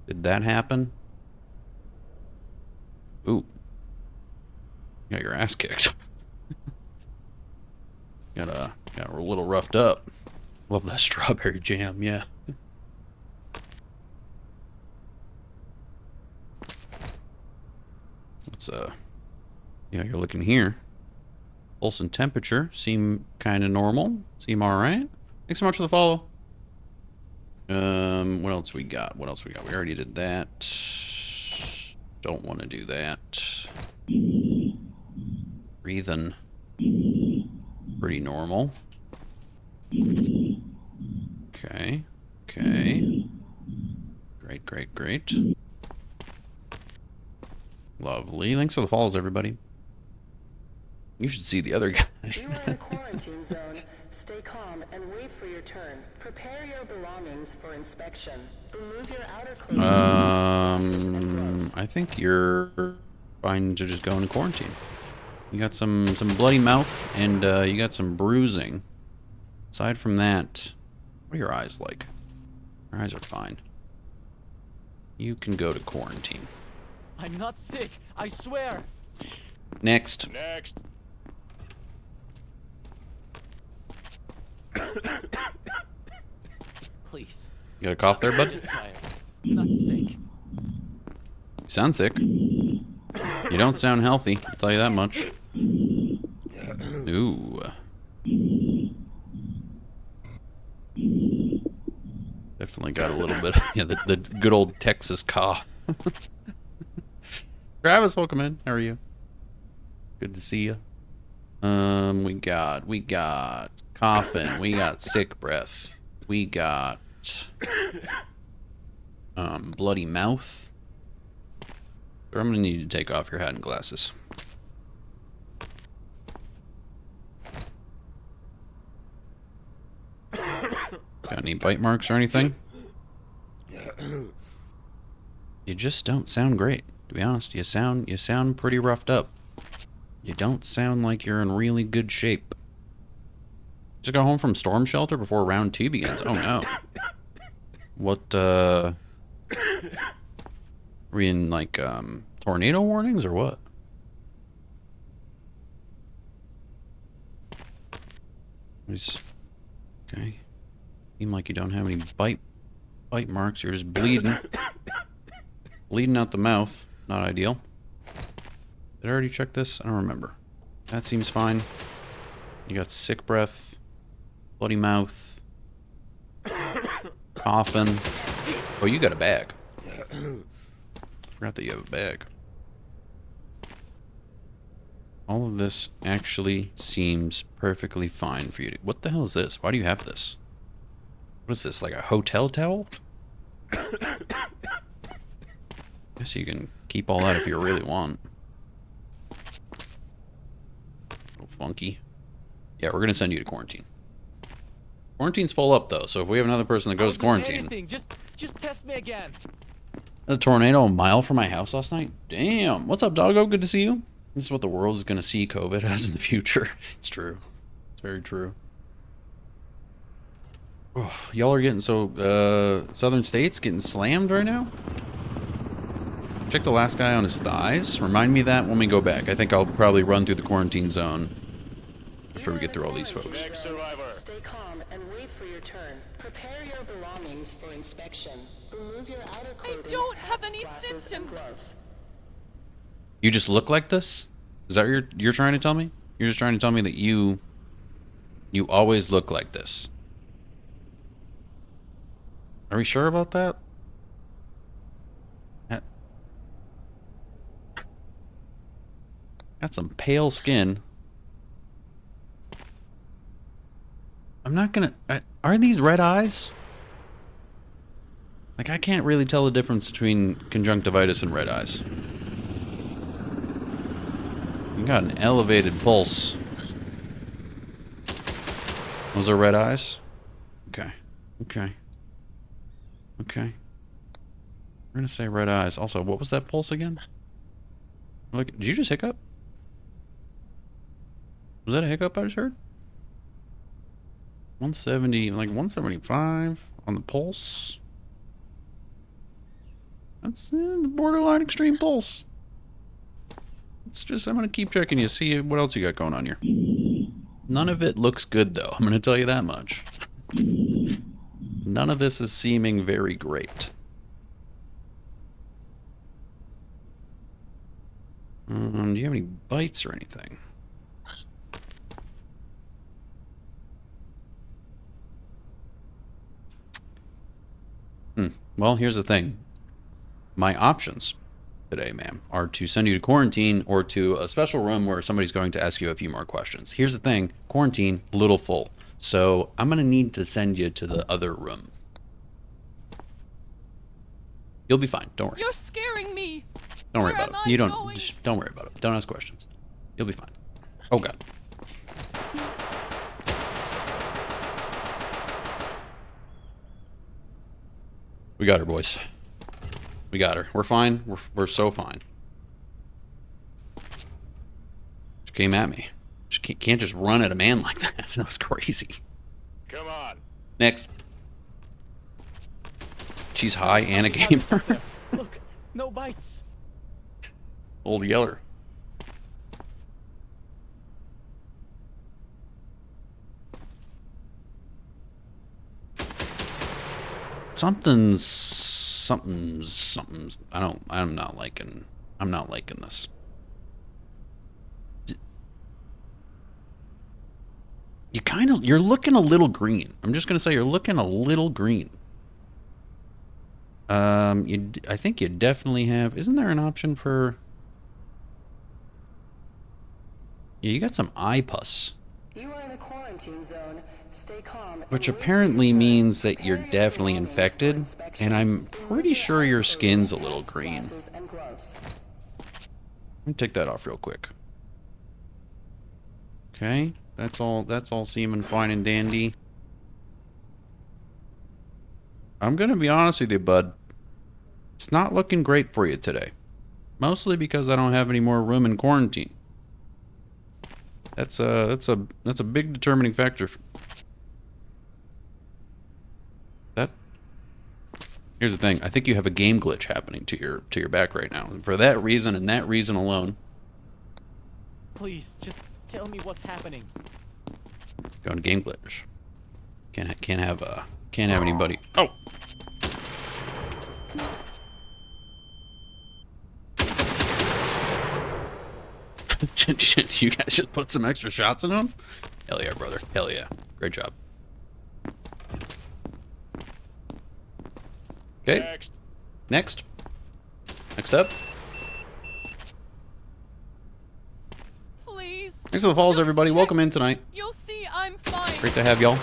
Speaker 2: Did that happen? Ooh. You got your ass kicked. got a little roughed up. Love that strawberry jam, yeah. Let's you know, you're looking here. Pulse and temperature seem kind of normal. Seem all right. Thanks so much for the follow. What else we got? We already did that. Don't want to do that. Breathing. Pretty normal. Okay. Great. Lovely. Thanks for the follows, everybody. You should see the other guy.
Speaker 5: You are in a quarantine zone. Stay calm and wait for your turn. Prepare your belongings for inspection. Remove your outer clothing.
Speaker 2: I think you're fine to just go into quarantine. You got some bloody mouth, and you got some bruising. Aside from that, what are your eyes like? Your eyes are fine. You can go to quarantine.
Speaker 6: I'm not sick. I swear.
Speaker 2: Next.
Speaker 6: Please.
Speaker 2: You got a cough there, bud?
Speaker 6: Just tired. Not sick.
Speaker 2: You sound sick. You don't sound healthy, I'll tell you that much. Ooh. Definitely got a little bit, yeah, the good old Texas cough. Travis, welcome in. How are you? Good to see you. We got coughing. We got sick breath. We got bloody mouth. So I'm gonna need you to take off your hat and glasses. Got any bite marks or anything? You just don't sound great, to be honest. You sound pretty roughed up. You don't sound like you're in really good shape. Just got home from storm shelter before round 2 begins. Oh no. What, were we in, like, tornado warnings or what? Okay. Seem like you don't have any bite marks. You're just bleeding. Bleeding out the mouth. Not ideal. Did I already check this? I don't remember. That seems fine. You got sick breath, bloody mouth, coughing. Oh, you got a bag. Forgot that you have a bag. All of this actually seems perfectly fine for you to... What the hell is this? Why do you have this? What is this, like a hotel towel? Guess you can keep all that if you really want. A little funky. Yeah, we're gonna send you to quarantine. Quarantine's full up though, so if we have another person that goes to quarantine...
Speaker 6: Anything. Just test me again.
Speaker 2: A tornado a mile from my house last night? Damn. What's up, doggo? Good to see you. This is what the world is gonna see COVID as in the future. It's true. It's very true. Oh, y'all are getting so, southern states getting slammed right now? Check the last guy on his thighs. Remind me of that when we go back. I think I'll probably run through the quarantine zone after we get through all these folks.
Speaker 8: Next survivor.
Speaker 5: Stay calm and wait for your turn. Prepare your belongings for inspection. Remove your outer clothing.
Speaker 1: I don't have
Speaker 5: hats,
Speaker 1: any
Speaker 5: glasses, and
Speaker 1: symptoms.
Speaker 5: gloves.
Speaker 2: You just look like this? Is that what you're trying to tell me? You're just trying to tell me that you always look like this. Are we sure about that? Got some pale skin. I'm not gonna... are these red eyes? Like, I can't really tell the difference between conjunctivitis and red eyes. You got an elevated pulse. Those are red eyes? Okay. Okay. Okay. We're gonna say red eyes. Also, what was that pulse again? Look, did you just hiccup? Was that a hiccup I just heard? 170, like 175 on the pulse. That's the borderline extreme pulse. It's just, I'm gonna keep checking you, see what else you got going on here. None of it looks good though, I'm gonna tell you that much. None of this is seeming very great. Do you have any bites or anything? Well, here's the thing. My options today, ma'am, are to send you to quarantine or to a special room where somebody's going to ask you a few more questions. Here's the thing. Quarantine, a little full. So I'm going to need to send you to the other room. You'll be fine. Don't worry.
Speaker 1: You're scaring me.
Speaker 2: Don't worry
Speaker 1: Where
Speaker 2: about
Speaker 1: am
Speaker 2: it.
Speaker 1: I going?
Speaker 2: Don't worry about it. Don't ask questions. You'll be fine. Oh, God. We got her, boys. We got her. We're fine. We're so fine. She came at me. She can't just run at a man like that. That's crazy.
Speaker 8: Come on.
Speaker 2: Next. She's high and a gamer.
Speaker 6: Look, no bites.
Speaker 2: Old Yeller. Something's I'm not liking this. You're looking a little green. I'm just gonna say you're looking a little green. I think you definitely have. Isn't there an option for? Yeah, you got some eye pus.
Speaker 5: You are in a quarantine zone. Stay calm.
Speaker 2: Which apparently means that you're definitely infected, and I'm pretty sure your skin's a little green. Let me take that off real quick. Okay, that's all seeming fine and dandy. I'm gonna be honest with you, bud. It's not looking great for you today. Mostly because I don't have any more room in quarantine. That's a big determining factor. Here's the thing. I think you have a game glitch happening to your back right now. And for that reason and that reason alone.
Speaker 6: Please, just tell me what's happening.
Speaker 2: Going to game glitch. Can't have anybody. Oh. You guys just put some extra shots in him? Hell yeah, brother. Hell yeah. Great job. Okay. Next. Next up. Thanks for the follows,
Speaker 1: Just
Speaker 2: everybody.
Speaker 1: check.
Speaker 2: Welcome in tonight.
Speaker 1: You'll see I'm fine.
Speaker 2: Great to have y'all.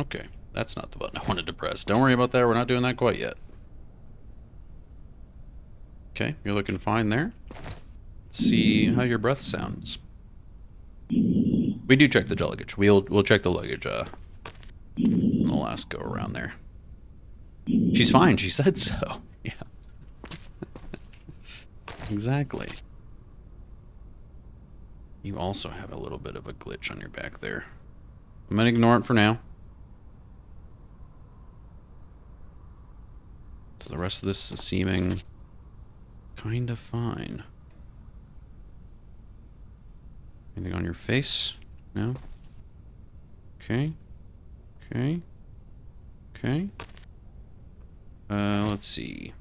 Speaker 2: Okay. That's not the button I wanted to press. Don't worry about that. We're not doing that quite yet. Okay, you're looking fine there. Let's see how your breath sounds. We do check the luggage. We'll check the luggage in the last go around there. She's fine. She said so. Yeah. Exactly. You also have a little bit of a glitch on your back there. I'm gonna ignore it for now. So the rest of this is seeming kind of fine. Anything on your face? No? Okay. Okay. Okay. Let's see.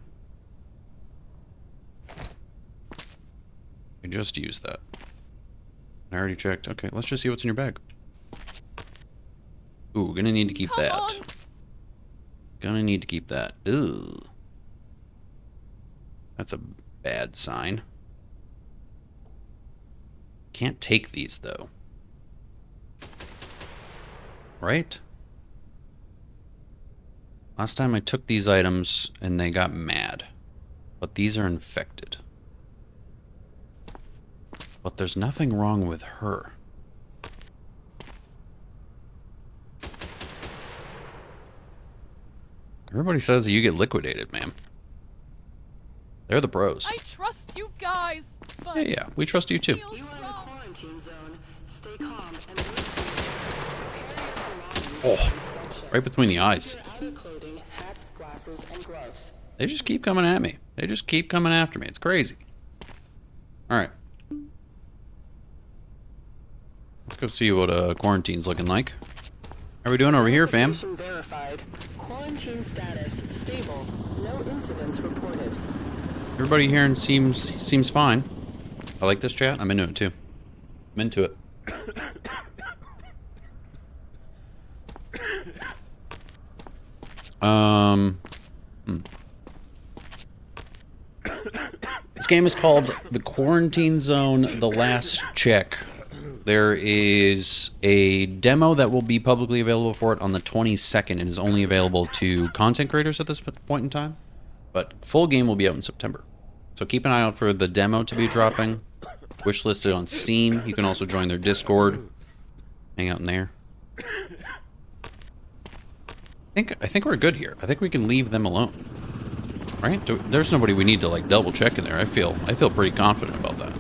Speaker 2: I just used that. I already checked. Okay, let's just see what's in your bag. Ooh, gonna need to keep
Speaker 1: Come
Speaker 2: that.
Speaker 1: on.
Speaker 2: Gonna need to keep that. Ugh. That's a bad sign. Can't take these, though. Right? Last time I took these items and they got mad. But these are infected. But there's nothing wrong with her. Everybody says that you get liquidated, ma'am. They're the pros.
Speaker 1: I trust you guys, but
Speaker 2: Yeah, we trust you too.
Speaker 1: feels
Speaker 5: You are in a
Speaker 1: wrong.
Speaker 5: quarantine zone. Stay calm and wait for your turn. Prepare your belongings
Speaker 2: Oh,
Speaker 5: for inspection.
Speaker 2: right between the eyes.
Speaker 5: Your outer clothing, hats, glasses, and gloves.
Speaker 2: They just keep coming at me. They just keep coming after me. It's crazy. Alright. Let's go see what quarantine's looking like. How are we doing over here, fam?
Speaker 5: Location verified. Quarantine status stable. No incidents reported.
Speaker 2: Everybody here seems fine. I like this chat. I'm into it too. I'm into it. This game is called The Quarantine Zone: The Last Check. There is a demo that will be publicly available for it on the 22nd. It is only available to content creators at this point in time, but full game will be out in September. So keep an eye out for the demo to be dropping. Wishlisted on Steam. You can also join their Discord. Hang out in there. I think we're good here. I think we can leave them alone. Right? There's nobody we need to like double check in there. I feel pretty confident about that.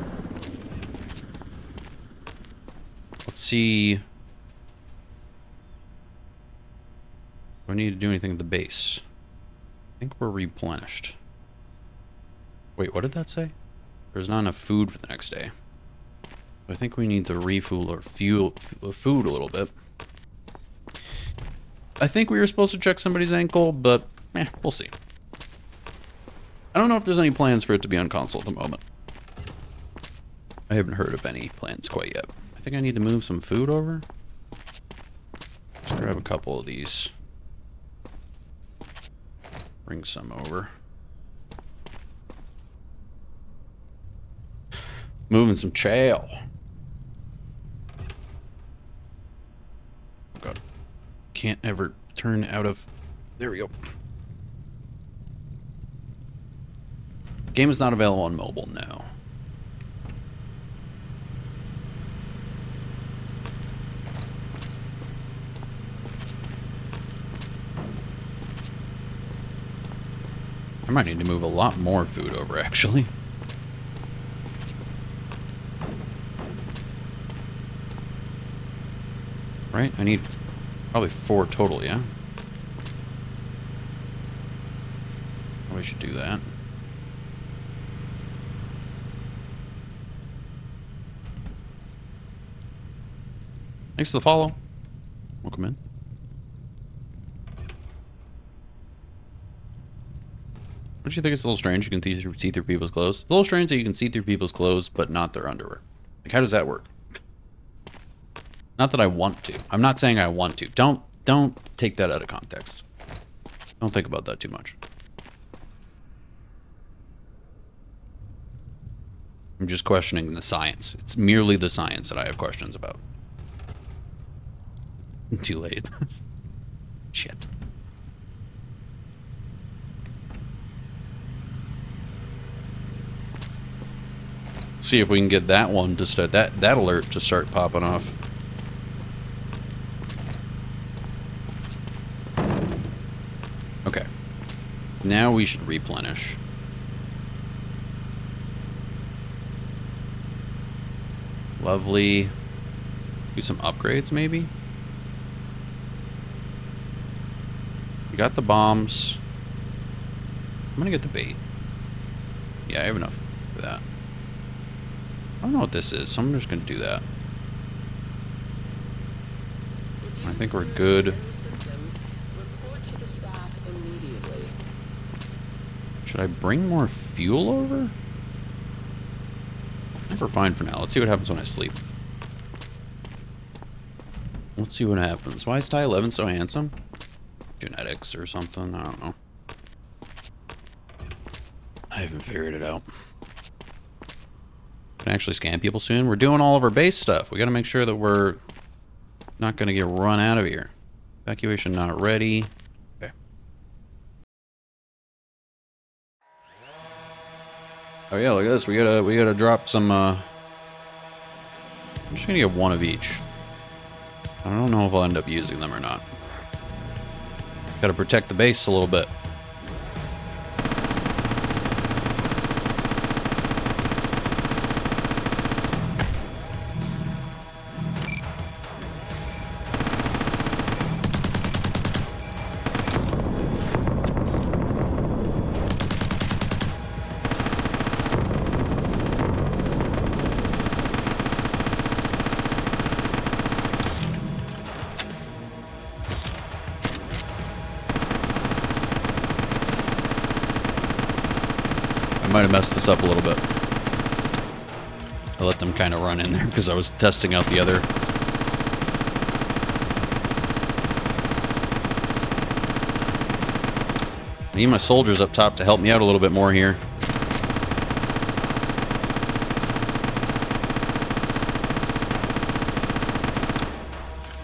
Speaker 2: Let's see. Do I need to do anything at the base? I think we're replenished. Wait, what did that say? There's not enough food for the next day. I think we need to refuel or fuel food a little bit. I think we were supposed to check somebody's ankle, but we'll see. I don't know if there's any plans for it to be on console at the moment. I haven't heard of any plans quite yet. I think I need to move some food over. Let's grab a couple of these. Bring some over. Moving some chow. Oh God. Can't ever turn out of... There we go. Game is not available on mobile, no. I might need to move a lot more food over, actually. Right? I need probably 4 total, yeah? We should do that. Thanks for the follow. Welcome in. Don't you think it's a little strange you can see through people's clothes? It's a little strange that you can see through people's clothes, but not their underwear. Like, how does that work? Not that I want to. I'm not saying I want to. Don't take that out of context. Don't think about that too much. I'm just questioning the science. It's merely the science that I have questions about. Too late. Shit. See if we can get that one to start, that alert to start popping off. Okay. Now we should replenish. Lovely. Do some upgrades, maybe? We got the bombs. I'm gonna get the bait. Yeah, I have enough for that. I don't know what this is, so I'm just gonna do that. I think we're good. Should I bring more fuel over? I think we're fine for now. Let's see what happens when I sleep. Let's see what happens. Why is Ty 11 so handsome? Genetics or something? I don't know. I haven't figured it out. Can actually scan people soon. We're doing all of our base stuff. We got to make sure that we're not going to get run out of here. Evacuation not ready. Okay. Oh yeah, look at this. We gotta drop some. I'm just gonna get one of each. I don't know if I'll end up using them or not. Gotta protect the base a little bit. Might have messed this up a little bit. I let them kind of run in there because I was testing out the other. I need my soldiers up top to help me out a little bit more here.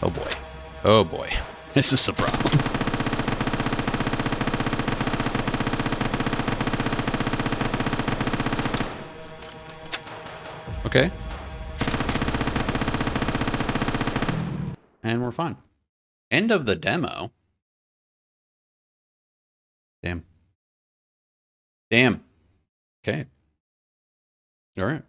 Speaker 2: Oh boy. Oh boy. This is a problem. Okay. And we're fine. End of the demo. Damn. Damn. Okay. All right.